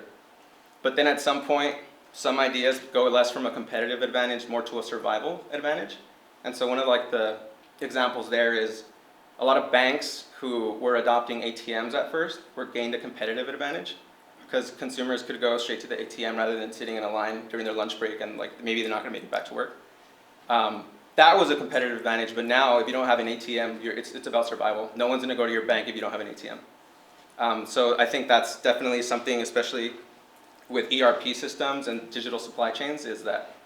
But then at some point, some ideas go less from a competitive advantage, more to a survival advantage. And so one of like the examples there is a lot of banks who were adopting ATMs at first were gained a competitive advantage, because consumers could go straight to the ATM rather than sitting in a line during their lunch break and like maybe they're not gonna make it back to work. That was a competitive advantage, but now if you don't have an ATM, it's about survival. No one's gonna go to your bank if you don't have an ATM. So I think that's definitely something, especially with ERP systems and digital supply chains, is that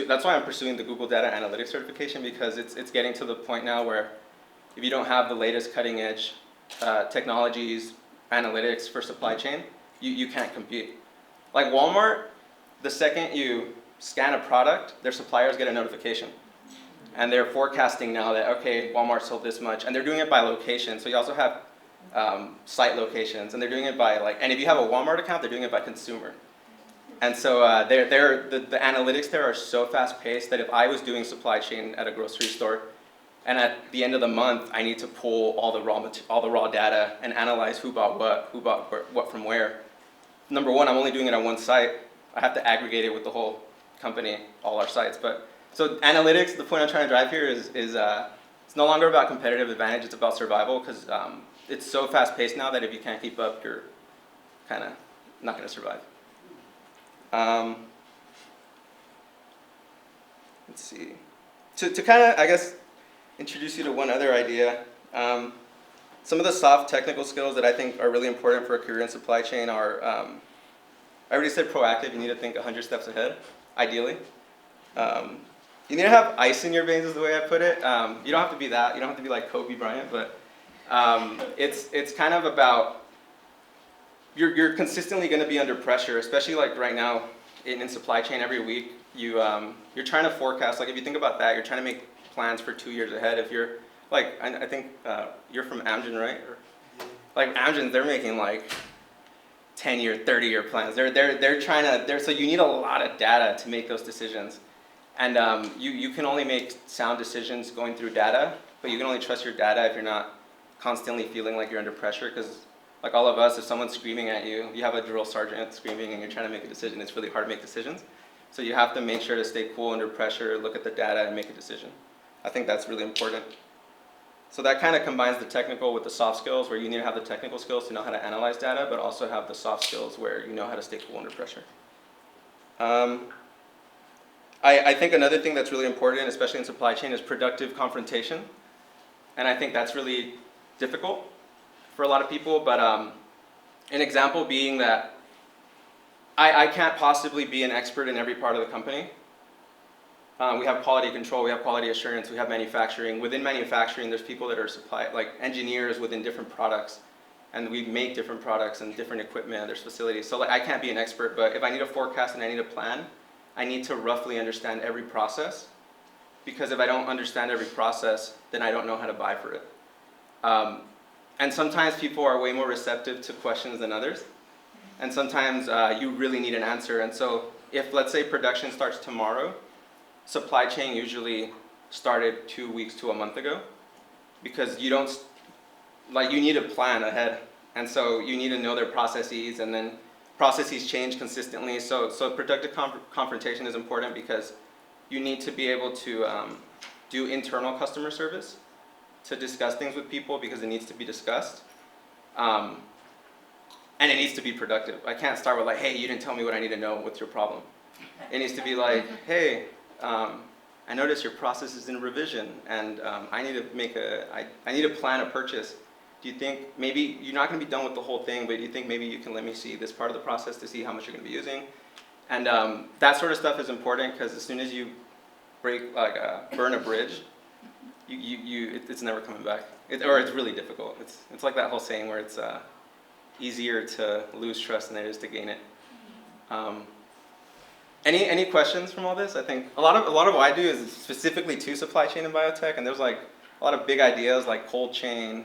that's why I'm pursuing the Google Data Analytics certification, because it's getting to the point now where if you don't have the latest cutting edge technologies, analytics for supply chain, you can't compete. Like Walmart, the second you scan a product, their suppliers get a notification. And they're forecasting now that, okay, Walmart sold this much, and they're doing it by location. So you also have site locations, and they're doing it by like, and if you have a Walmart account, they're doing it by consumer. And so the analytics there are so fast paced that if I was doing supply chain at a grocery store, and at the end of the month, I need to pull all the raw data and analyze who bought what from where. Number one, I'm only doing it on one site. I have to aggregate it with the whole company, all our sites. But so analytics, the point I'm trying to drive here is it's no longer about competitive advantage, it's about survival, because it's so fast paced now that if you can't keep up, you're kind of not going to survive. Let's see. To kind of, I guess, introduce you to one other idea. Some of the soft technical skills that I think are really important for a career in supply chain are, I already said proactive, you need to think 100 steps ahead, ideally. You need to have ice in your veins is the way I put it. You don't have to be that, you don't have to be like Kobe Bryant, but it's kind of about, you're consistently going to be under pressure, especially like right now in supply chain every week. You're trying to forecast, like if you think about that, you're trying to make plans for 2 years ahead. If you're, like, I think you're from Amgen, right? Or, like Amgen, they're making like 10-year, 30-year plans. They're trying to, so you need a lot of data to make those decisions. And you can only make sound decisions going through data, but you can only trust your data if you're not constantly feeling like you're under pressure, because like all of us, if someone's screaming at you, you have a drill sergeant screaming and you're trying to make a decision, it's really hard to make decisions. So you have to make sure to stay cool under pressure, look at the data, and make a decision. I think that's really important. So that kind of combines the technical with the soft skills, where you need to have the technical skills to know how to analyze data, but also have the soft skills where you know how to stay cool under pressure. I think another thing that's really important, especially in supply chain, is productive confrontation. And I think that's really difficult for a lot of people, but an example being that I can't possibly be an expert in every part of the company. We have quality control, we have quality assurance, we have manufacturing. Within manufacturing, there's people that are like engineers within different products, and we make different products and different equipment, and there's facilities. So like, I can't be an expert, but if I need a forecast and I need a plan, I need to roughly understand every process, because if I don't understand every process, then I don't know how to buy for it. And sometimes people are way more receptive to questions than others, and sometimes you really need an answer. And so if, let's say, production starts tomorrow, supply chain usually started 2 weeks to a month ago, because you don't, like, you need a plan ahead. And so you need to know their processes, and then processes change consistently. So productive confrontation is important, because you need to be able to do internal customer service, to discuss things with people, because it needs to be discussed. And it needs to be productive. I can't start with like, hey, you didn't tell me what I need to know, what's your problem? It needs to be like, hey, I noticed your process is in revision, and I need to plan a purchase. Do you think maybe you're not going to be done with the whole thing, but do you think maybe you can let me see this part of the process to see how much you're going to be using? And that sort of stuff is important, because as soon as you burn a bridge, it's never coming back, or it's really difficult. It's like that whole saying where it's easier to lose trust than it is to gain it. Any questions from all this? I think a lot of what I do is specifically to supply chain and biotech, and there's like a lot of big ideas like cold chain.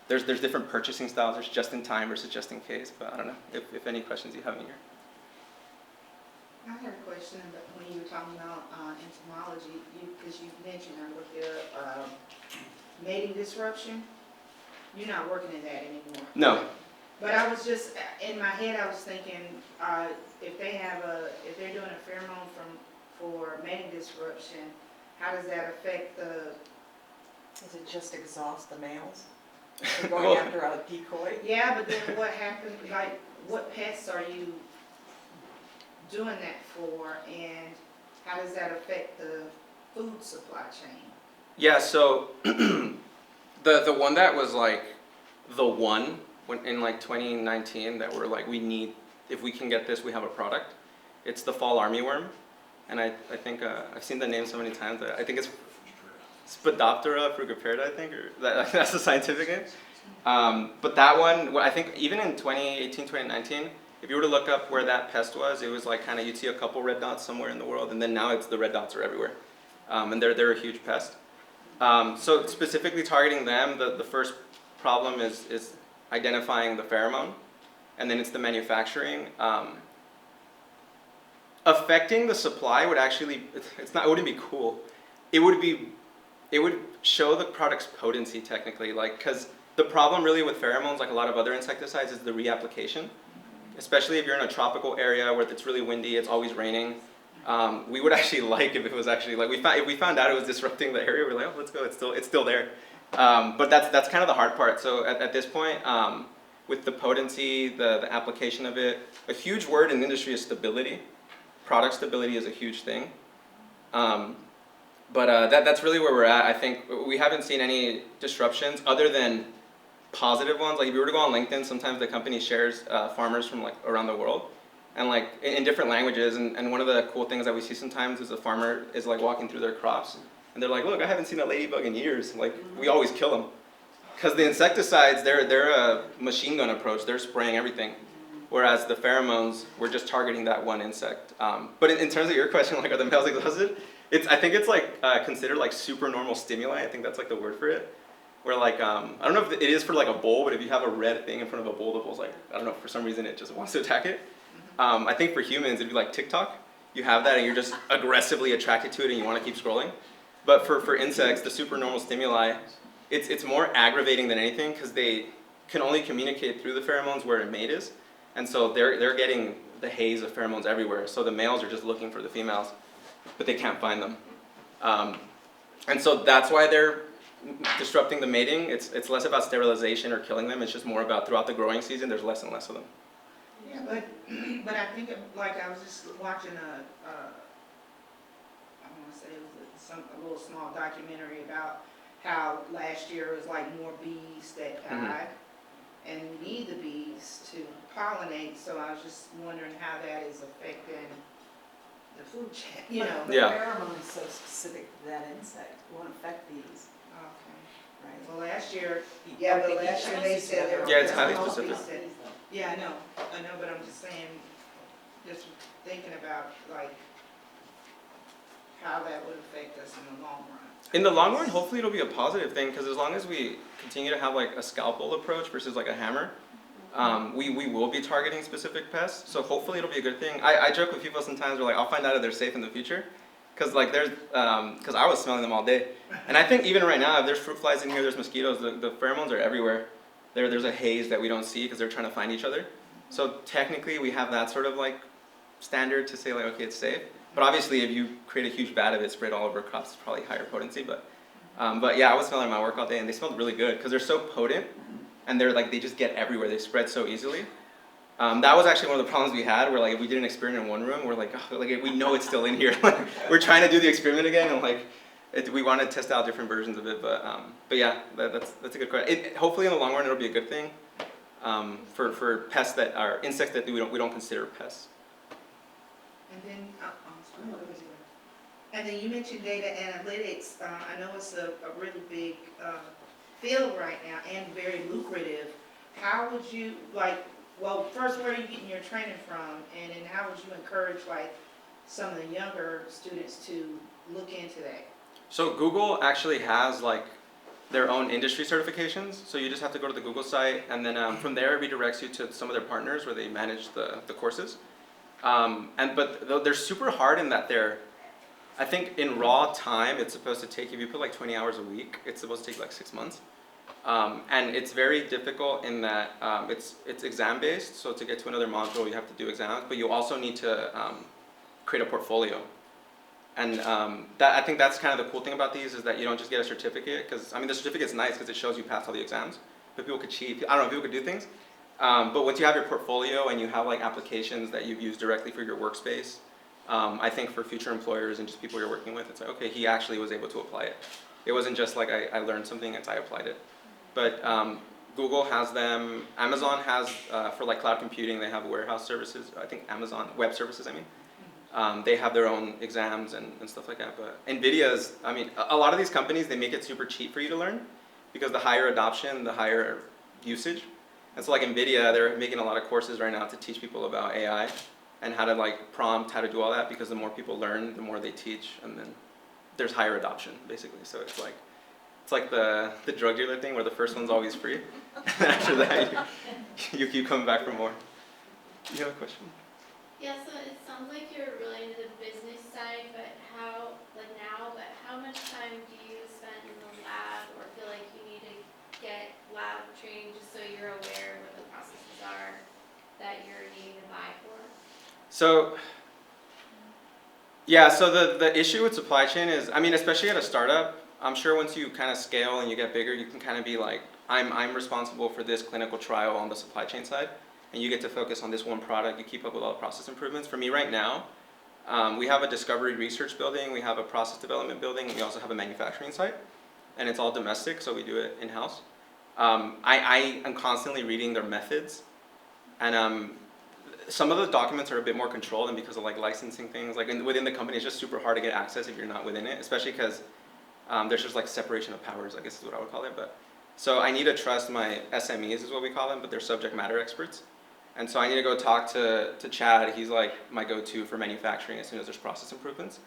There's different purchasing styles. There's just in time versus just in case. But I don't know if any questions you have in here. I had a question when you were talking about entomology, because you mentioned, I looked it up, mating disruption. You're not working in that anymore. No. But I was just, in my head, I was thinking, if they're doing a pheromone for mating disruption, how does that affect the? Is it just exhaust the males? They're going after a decoy? Yeah, but then what happens, like, what pests are you doing that for, and how does that affect the food supply chain? Yeah, so the one that was like the one in like 2019 that we're like, we need, if we can get this, we have a product. It's the fall armyworm, and I think I've seen the name so many times that I think it's Spodoptera frugiperta, I think, or that's the scientific name. But that one, I think even in 2018, 2019, if you were to look up where that pest was, it was like kind of, you'd see a couple red dots somewhere in the world, and then now the red dots are everywhere. And they're a huge pest. So specifically targeting them, the first problem is identifying the pheromone, and then it's the manufacturing. Affecting the supply would actually, it wouldn't be cool. It would show the product's potency technically, like, because the problem really with pheromones, like a lot of other insecticides, is the reapplication. Especially if you're in a tropical area where it's really windy, it's always raining. We would actually like if it was actually like, if we found out it was disrupting the area, we're like, oh, let's go, it's still there. But that's kind of the hard part. So at this point, with the potency, the application of it, a huge word in the industry is stability. Product stability is a huge thing. But that's really where we're at. I think we haven't seen any disruptions other than positive ones. Like if you were to go on LinkedIn, sometimes the company shares farmers from like around the world, and like in different languages. And one of the cool things that we see sometimes is a farmer is like walking through their crops, and they're like, look, I haven't seen a ladybug in years. Like we always kill them, because the insecticides, they're a machine gun approach. They're spraying everything, whereas the pheromones, we're just targeting that one insect. But in terms of your question, like are the males exhausted? I think it's like considered like supernormal stimuli. I think that's like the word for it. Where like, I don't know if it is for like a bull, but if you have a red thing in front of a bull, the bull's like, I don't know, for some reason it just wants to attack it. I think for humans, it'd be like TikTok. You have that and you're just aggressively attracted to it and you want to keep scrolling. But for insects, the supernormal stimuli, it's more aggravating than anything, because can only communicate through the pheromones where a mate is, and so they're getting the haze of pheromones everywhere. So the males are just looking for the females, but they can't find them, and so that's why they're disrupting the mating. It's less about sterilization or killing them. It's just more about throughout the growing season, there's less and less of them. Yeah, but I think, like, I was just watching I want to say it was a little small documentary about how last year was like more bees that died, and we need the bees to pollinate, so I was just wondering how that is affecting the food chain, you know? The Yeah. pheromone is so specific to that insect, it won't affect bees, Okay. right? Well, last year they said there were. Yeah, it's highly no specific. bees that- Yeah, I know, but I'm just saying, just thinking about like how that would affect us in the long run. In the long run, hopefully it'll be a positive thing, because as long as we continue to have like a scalpel approach versus like a hammer, we will be targeting specific pests. So hopefully it'll be a good thing. I joke with people sometimes, we're like, I'll find out if they're safe in the future, because like because I was smelling them all day, and I think even right now, if there's fruit flies in here, there's mosquitoes, the pheromones are everywhere. There's a haze that we don't see because they're trying to find each other. So technically we have that sort of like standard to say like, okay, it's safe. But obviously if you create a huge vat of it spread all over crops, it's probably higher potency. But yeah, I was smelling my work all day, and they smelled really good because they're so potent, and they just get everywhere. They spread so easily. That was actually one of the problems we had, where like if we did an experiment in one room, we're like, oh, like we know it's still in here. We're trying to do the experiment again, and like we want to test out different versions of it. But yeah, that's a good question. Hopefully in the long run it'll be a good thing for pests that are insects that we don't consider pests. And then, and then you mentioned data analytics. I know it's a really big field right now and very lucrative. How would you well, first, where are you getting your training from? And then how would you encourage some of the younger students to look into that? So Google actually has their own industry certifications. So you just have to go to the Google site, and then from there it redirects you to some of their partners where they manage the courses. But they're super hard in that I think in raw time it's supposed to take, if you put 20 hours a week, it's supposed to take 6 months. And it's very difficult in that it's exam based. So to get to another module you have to do exams, but you also need to create a portfolio. And I think that's kind of the cool thing about these, is that you don't just get a certificate, because the certificate's nice because it shows you passed all the exams, but people could cheat. I don't know, people could do things. But once you have your portfolio and you have applications that you've used directly for your workspace, I think for future employers and just people you're working with, it's okay, he actually was able to apply it. It wasn't just I learned something and I applied it. But Google has them, Amazon has, for cloud computing, they have warehouse services. I think Amazon Web Services, they have their own exams and stuff like that. But NVIDIA's, a lot of these companies, they make it super cheap for you to learn, because the higher adoption, the higher usage. And so NVIDIA, they're making a lot of courses right now to teach people about AI and how to prompt, how to do all that, because the more people learn, the more they teach, and then there's higher adoption, basically. So it's like the drug dealer thing, where the first one's always free, and after that you keep coming back for more. You have a question? Yeah, so it sounds like you're really into the business side, but how much time do you spend in the lab, or feel like you need to get lab training just so you're aware what the processes are that you're needing to buy for? So the issue with supply chain is, especially at a startup, I'm sure once you kind of scale and you get bigger, you can kind of be I'm responsible for this clinical trial on the supply chain side, and you get to focus on this one product. You keep up with all the process improvements. For me right now, we have a discovery research building, we have a process development building, and we also have a manufacturing site, and it's all domestic, so we do it in-house. I am constantly reading their methods, and some of the documents are a bit more controlled, and because of licensing things, within the company, it's just super hard to get access if you're not within it, especially because there's just separation of powers, I guess is what I would call it. But so I need to trust my SMEs is what we call them, but they're subject matter experts. And so I need to go talk to Chad. He's my go-to for manufacturing as soon as there's process improvements.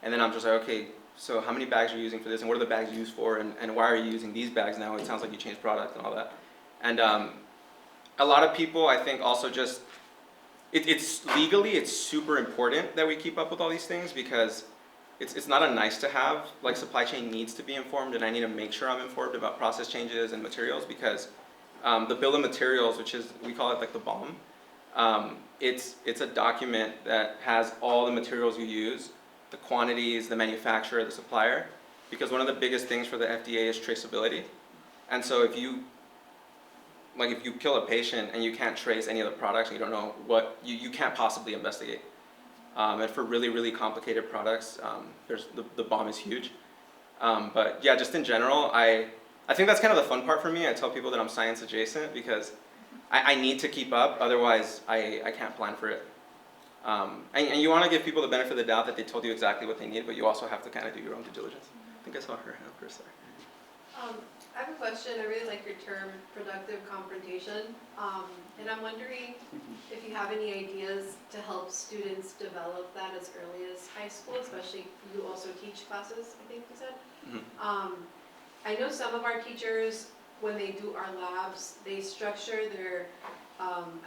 And then I'm just okay, so how many bags are you using for this, and what are the bags used for, and why are you using these bags now? It sounds like you changed product and all that. And a lot of people, I think, also just, it's legally, it's super important that we keep up with all these things, because it's not a nice to have. Supply chain needs to be informed, and I need to make sure I'm informed about process changes and materials, because the bill of materials, which is, we call it like the BOM. It's a document that has all the materials you use, the quantities, the manufacturer, the supplier, because one of the biggest things for the FDA is traceability. And so if you kill a patient and you can't trace any of the products and you don't know what, you can't possibly investigate. And for really, really complicated products, the BOM is huge. But yeah, just in general, I think that's kind of the fun part for me. I tell people that I'm science adjacent because I need to keep up, otherwise I can't plan for it. And you want to give people the benefit of the doubt that they told you exactly what they need, but you also have to kind of do your own due diligence. I think I saw her hand first there. I have a question. I really like your term, productive confrontation. And I'm wondering if you have any ideas to help students develop that as early as high school, especially you also teach classes, I think you said. Mm-hmm. I know some of our teachers, when they do our labs, they structure their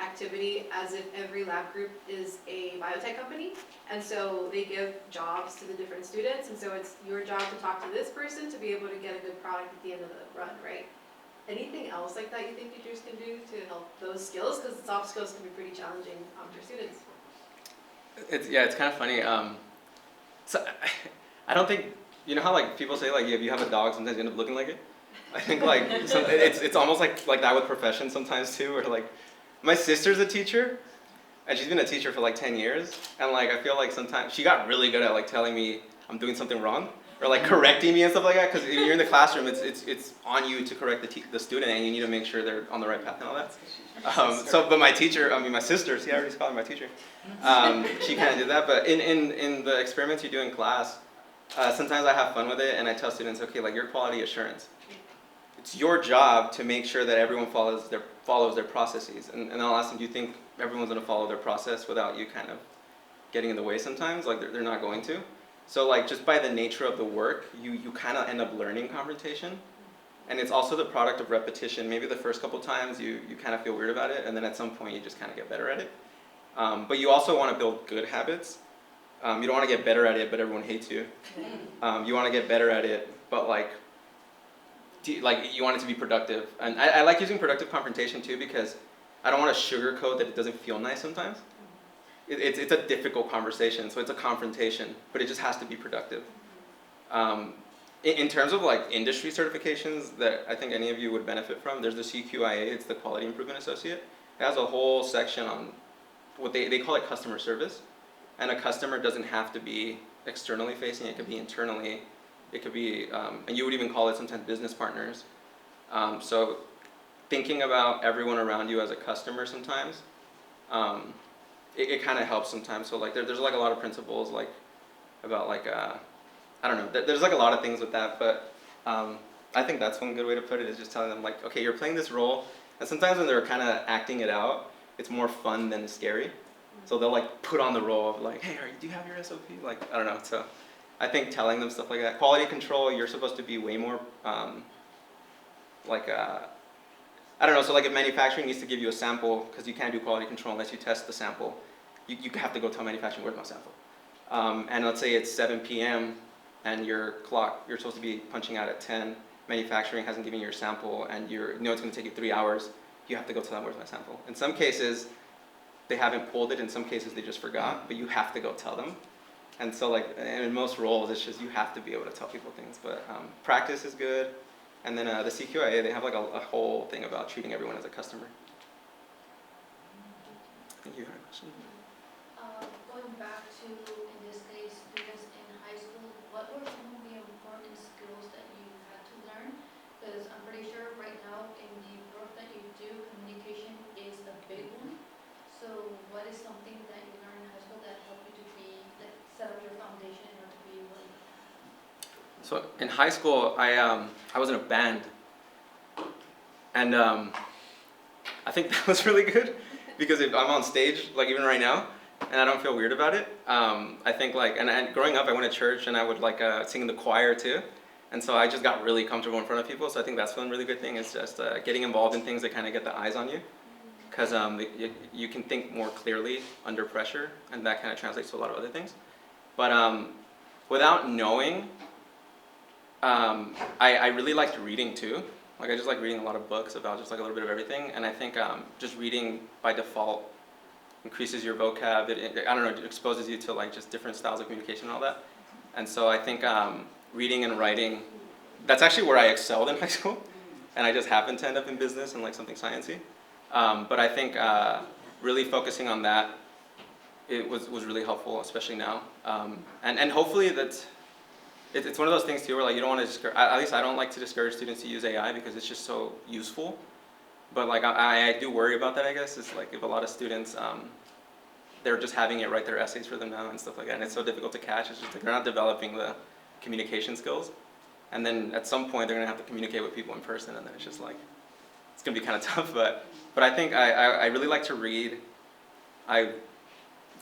activity as if every lab group is a biotech company. And so they give jobs to the different students. And so it's your job to talk to this person to be able to get a good product at the end of the run, right? Anything else like that you think teachers can do to help those skills? Because soft skills can be pretty challenging for students. It's kind of funny. So I don't think, you know how like people say like if you have a dog, sometimes you end up looking like it. I think like it's almost like that with professions sometimes too, where like my sister's a teacher, and she's been a teacher for like 10 years, and like I feel like sometimes she got really good at like telling me I'm doing something wrong, or like correcting me and stuff like that, because if you're in the classroom, it's on you to correct the student, and you need to make sure they're on the right path and all that. But my sister, see, I already called her my teacher. She kind of did that, but in the experiments you do in class, sometimes I have fun with it, and I tell students, okay, like your quality assurance. It's your job to make sure that everyone follows their processes, and I'll ask them, do you think everyone's going to follow their process without you kind of getting in the way sometimes? Like they're not going to. So like just by the nature of the work, you kind of end up learning confrontation, and it's also the product of repetition. Maybe the first couple times you kind of feel weird about it, and then at some point you just kind of get better at it. But you also want to build good habits. You don't want to get better at it, but everyone hates you. You want to get better at it, but like you want it to be productive. And I like using productive confrontation too, because I don't want to sugarcoat that it doesn't feel nice sometimes. It's a difficult conversation, so it's a confrontation, but it just has to be productive. In terms of like industry certifications that I think any of you would benefit from, there's the CQIA, it's the Quality Improvement Associate. It has a whole section on what they call it customer service. And a customer doesn't have to be externally facing, it could be internally. It could be, and you would even call it sometimes business partners. So thinking about everyone around you as a customer sometimes, it kind of helps sometimes. So like there's like a lot of principles like about like, I don't know, there's like a lot of things with that, but I think that's one good way to put it, is just telling them like, okay, you're playing this role, and sometimes when they're kind of acting it out, it's more fun than scary. So they'll like put on the role of like, hey, do you have your SOP? Like, I don't know. So I think telling them stuff like that. Quality control, you're supposed to be way more I don't know. So like if manufacturing needs to give you a sample, because you can't do quality control unless you test the sample, you have to go tell manufacturing, where's my sample? And let's say it's 7 p.m. and your clock, you're supposed to be punching out at 10. Manufacturing hasn't given you your sample, and you know it's going to take you 3 hours. You have to go tell them, where's my sample? In some cases, they haven't pulled it. In some cases, they just forgot, but you have to go tell them. And so like, and in most roles, it's just you have to be able to tell people things. But practice is good. And then the CQIA, they have like a whole thing about treating everyone as a customer. I think you had a question. Going back to, in this case, students in high school, what were some of the important skills that you had to learn? Because I'm pretty sure right now in the work that you do, communication is a big one. So what is something that you learned in high school that helped you to be, that set up your foundation in order to be what you are? So in high school, I was in a band, and I think that was really good, because if I'm on stage, like even right now, and I don't feel weird about it, I think like, and growing up I went to church and I would like sing in the choir too, and so I just got really comfortable in front of people. So I think that's one really good thing, is just getting involved in things that kind of get the eyes on you. Because you can think more clearly under pressure, and that kind of translates to a lot of other things. But without knowing, I really liked reading too. Like I just like reading a lot of books about just like a little bit of everything, and I think just reading by default increases your vocab. I don't know, it exposes you to like just different styles of communication and all that. And so I think reading and writing, that's actually where I excelled in high school, and I just happened to end up in business and like something sciencey. But I think really focusing on that, it was really helpful, especially now. And hopefully it's one of those things too where like you don't want to discourage, at least I don't like to discourage students to use AI because it's just so useful. But like I do worry about that, I guess. It's like if a lot of students, they're just having it write their essays for them now and stuff like that, and it's so difficult to catch. It's just like they're not developing the communication skills. And then at some point they're gonna have to communicate with people in person, and then it's just like, it's gonna be kind of tough. But I think I really like to read. I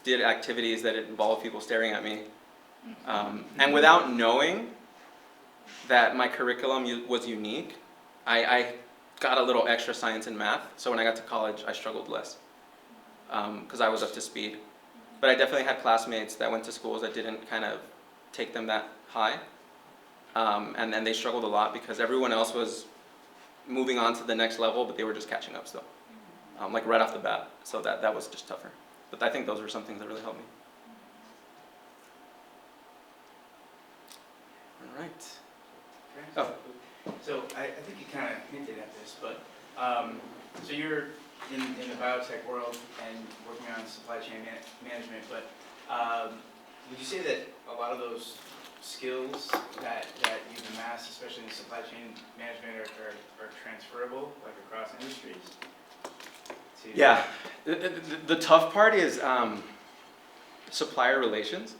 did activities that involved people staring at me. And without knowing that my curriculum was unique, I got a little extra science and math. So when I got to college, I struggled less because I was up to speed. But I definitely had classmates that went to schools that didn't kind of take them that high. And then they struggled a lot because everyone else was moving on to the next level, but they were just catching up still, like right off the bat. So that was just tougher. But I think those were some things that really helped me. All right. Oh. So I think you kind of hinted at this, but so you're in the biotech world and working on supply chain management, but would you say that a lot of those skills that you've amassed, especially in supply chain management, are transferable, like across industries? Yeah, the tough part is supplier relations.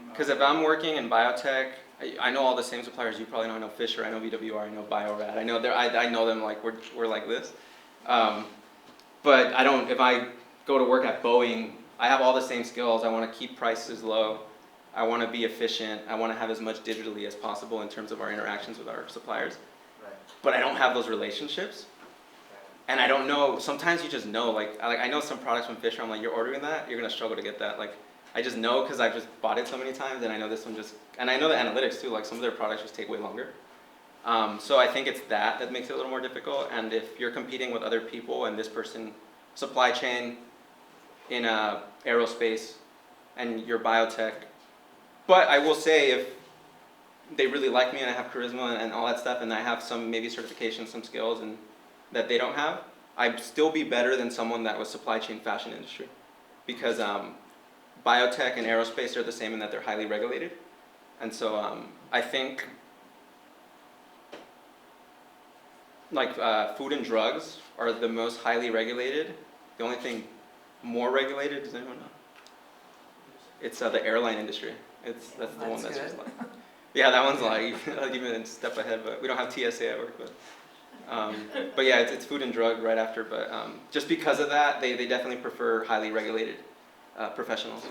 Because if I'm working in biotech, I know all the same suppliers you probably know. I know Fisher, I know VWR, I know Biorad. I know them like we're like this. But I don't. If I go to work at Boeing, I have all the same skills. I want to keep prices low. I want to be efficient. I want to have as much digitally as possible in terms of our interactions with our suppliers. Right. But I don't have those relationships. And I don't know, sometimes you just know, like I know some products from Fisher, I'm like, you're ordering that, you're gonna struggle to get that. Like, I just know because I've just bought it so many times, and I know this one and I know the analytics too, like some of their products just take way longer. So I think it's that makes it a little more difficult, and if you're competing with other people and this person, supply chain in aerospace, and you're biotech, but I will say if they really like me and I have charisma and all that stuff, and I have some maybe certifications, some skills, and that they don't have, I'd still be better than someone that was supply chain fashion industry. Because biotech and aerospace are the same in that they're highly regulated. And so I think like food and drugs are the most highly regulated. The only thing more regulated, does anyone know? It's the airline industry. That's the one that's just like, yeah, that one's like even a step ahead, but we don't have TSA at work, but yeah, it's food and drug right after. But just because of that, they definitely prefer highly regulated professionals.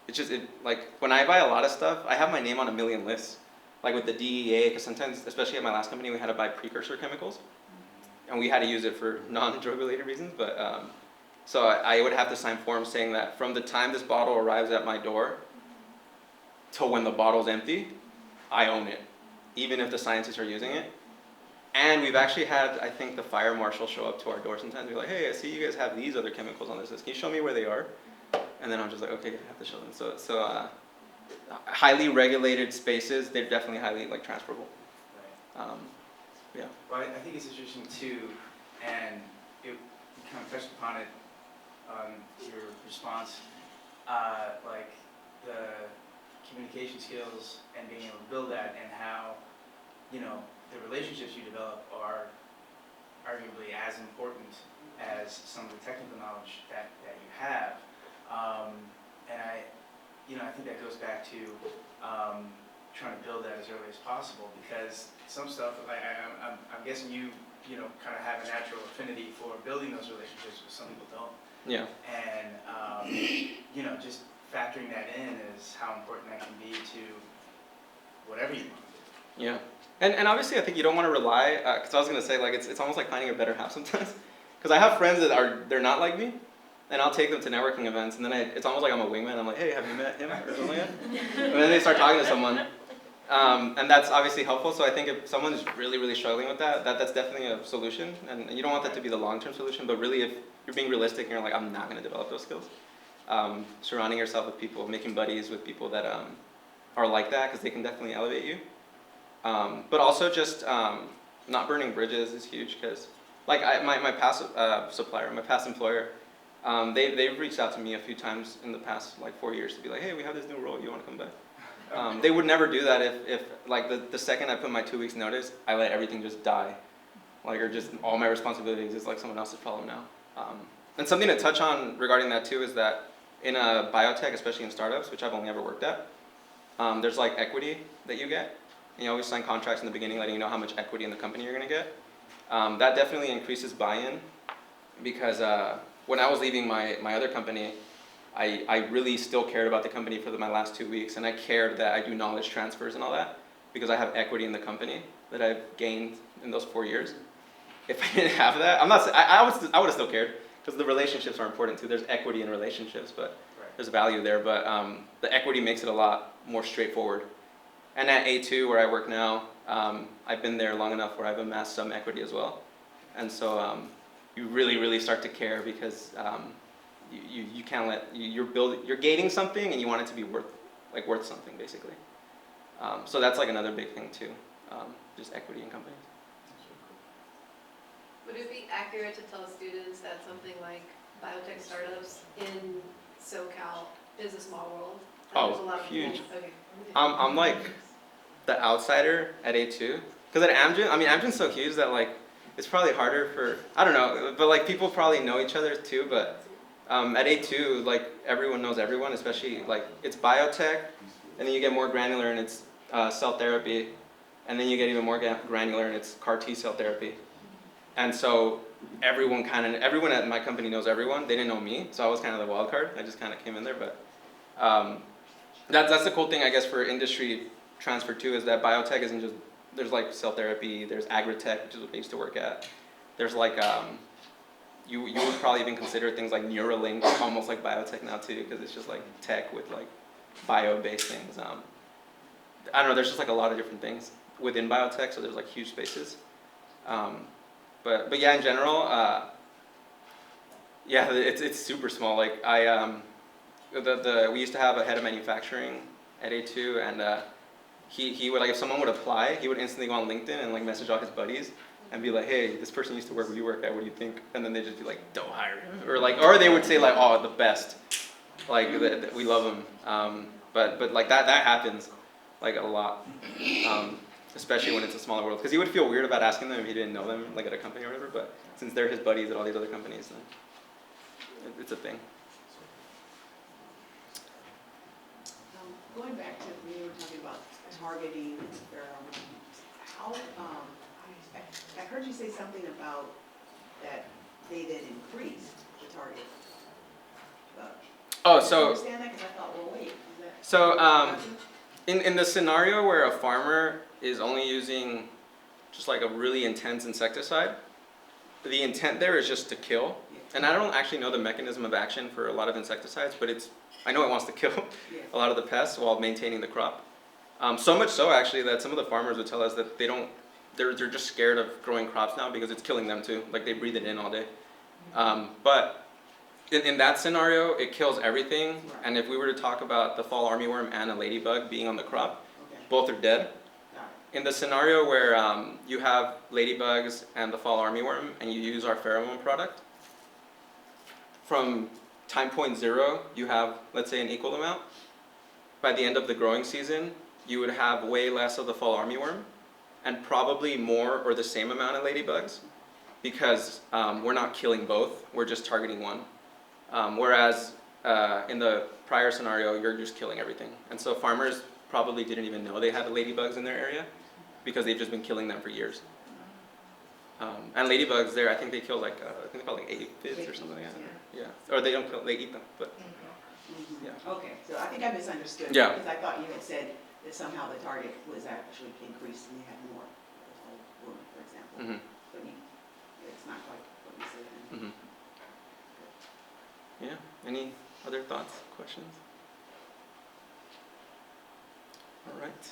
It's just like when I buy a lot of stuff, I have my name on a million lists, like with the DEA, because sometimes, especially at my last company, we had to buy precursor chemicals, and we had to use it for non-drug related reasons. But so I would have to sign forms saying that from the time this bottle arrives at my door till when the bottle's empty, I own it, even if the scientists are using it. And we've actually had, I think, the fire marshal show up to our door sometimes. We're like, hey, I see you guys have these other chemicals on this list. Can you show me where they are? And then I'm just like, okay, I have to show them. So highly regulated spaces, they're definitely highly like transferable. Right. Yeah. Well, I think it's interesting too, and you kind of touched upon it on your response, like the communication skills and being able to build that, and how, you know, the relationships you develop are arguably as important as some of the technical knowledge that you have. And I think that goes back to trying to build that as early as possible, because some stuff, I'm guessing you kind of have a natural affinity for building those relationships, but some people don't. Yeah. And just factoring that in is how important that can be to whatever you want to do. Yeah. And obviously I think you don't want to rely, because I was going to say, like, it's almost like finding a better half sometimes. Because I have friends that they're not like me, and I'll take them to networking events, and then it's almost like I'm a wingman. I'm like, hey, have you met him or something like that? And then they start talking to someone, And that's obviously helpful. So I think if someone is really, really struggling with that's definitely a solution. And you don't want that to be the long-term solution, but really if you're being realistic and you're like, I'm not going to develop those skills, surrounding yourself with people, making buddies with people that are like that, because they can definitely elevate you. But also just not burning bridges is huge, because like my past supplier, my past employer, they've reached out to me a few times in the past like 4 years to be like, hey, we have this new role, you want to come back? They would never do that if like the second I put my 2 weeks notice, I let everything just die. Like, or just all my responsibilities is like someone else's problem now. And something to touch on regarding that too is that in a biotech, especially in startups, which I've only ever worked at, there's like equity that you get. And you always sign contracts in the beginning letting you know how much equity in the company you're going to get. That definitely increases buy-in, because when I was leaving my other company, I really still cared about the company for my last 2 weeks, and I cared that I do knowledge transfers and all that, because I have equity in the company that I've gained in those 4 years. If I didn't have that, I would have still cared, because the relationships are important too. There's equity in relationships, but there's value there. But the equity makes it a lot more straightforward. And at A2, where I work now, I've been there long enough where I've amassed some equity as well. And so you really, really start to care, because you can't let, you're gating something and you want it to be worth something, basically. So that's like another big thing too, just equity in companies. Would it be accurate to tell students that something like biotech startups in SoCal is a small world? Oh, there's a lot of huge. people- Okay. I'm like the outsider at A2, because at Amgen, Amgen's so huge that like it's probably harder for, I don't know, but like people probably know each other too. But at A2, like everyone knows everyone, especially like it's biotech, and then you get more granular and it's cell therapy, and then you get even more granular and it's CAR T cell therapy. And so everyone at my company knows everyone. They didn't know me, so I was kind of the wild card. I just kind of came in there, but that's the cool thing, I guess, for industry transfer too, is that biotech isn't just, there's like cell therapy, there's agri-tech, which is what I used to work at. There's like, you would probably even consider things like Neuralink almost like biotech now too, because it's just like tech with like bio-based things. I don't know, there's just like a lot of different things within biotech, so there's like huge spaces. But yeah, in general, yeah, it's super small. Like we used to have a head of manufacturing at A2, and he would, like, if someone would apply, he would instantly go on LinkedIn and like message all his buddies and be like, hey, this person used to work where you work at, what do you think? And then they'd just be like, don't hire him, or they would say like, oh, the best, like we love him. But like that happens like a lot. Especially when it's a smaller world, because he would feel weird about asking them if he didn't know them, like at a company or whatever. But since they're his buddies at all these other companies, then it's a thing. Going back to when you were talking about targeting, how, I heard you say something about that they then increased the target. Oh, Did you so understand that? Because I thought, well, wait, is that? so in the scenario where a farmer is only using just like a really intense insecticide, the intent there is just to kill. And I don't actually know the mechanism of action for a lot of insecticides, but I know it wants to kill a lot of the pests while maintaining the crop. So much so actually that some of the farmers would tell us that they're just scared of growing crops now because it's killing them too. Like they breathe it in all day. But in that scenario, it kills everything. And if we were to talk about the fall armyworm and a ladybug being on the crop, both are dead. In the scenario where you have ladybugs and the fall armyworm and you use our pheromone product, from time point 0, you have, let's say, an equal amount. By the end of the growing season, you would have way less of the fall armyworm and probably more or the same amount of ladybugs, because we're not killing both, we're just targeting one. Whereas in the prior scenario, you're just killing everything. And so farmers probably didn't even know they had ladybugs in their area because they've just been killing them for years. And ladybugs there, I think they kill like, I think they call like aphids or something like that. Yeah, or they don't kill, they eat them, but yeah. Okay, so I think I misunderstood. Yeah. Because I thought you had said that somehow the target was actually increased and you had more of the whole worm, for example. Mm-hmm. But it's not quite what you said then. Mm-hmm. Yeah, any other thoughts, questions? All right.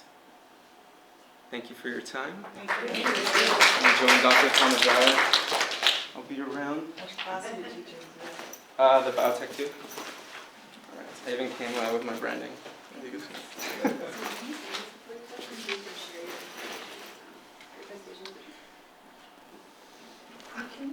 Thank you for your time. Thank you. I'm joined Dr. Kamazara. I'll be around. Which class are you teaching? The biotech too. All right. I even came with my branding. As you can see.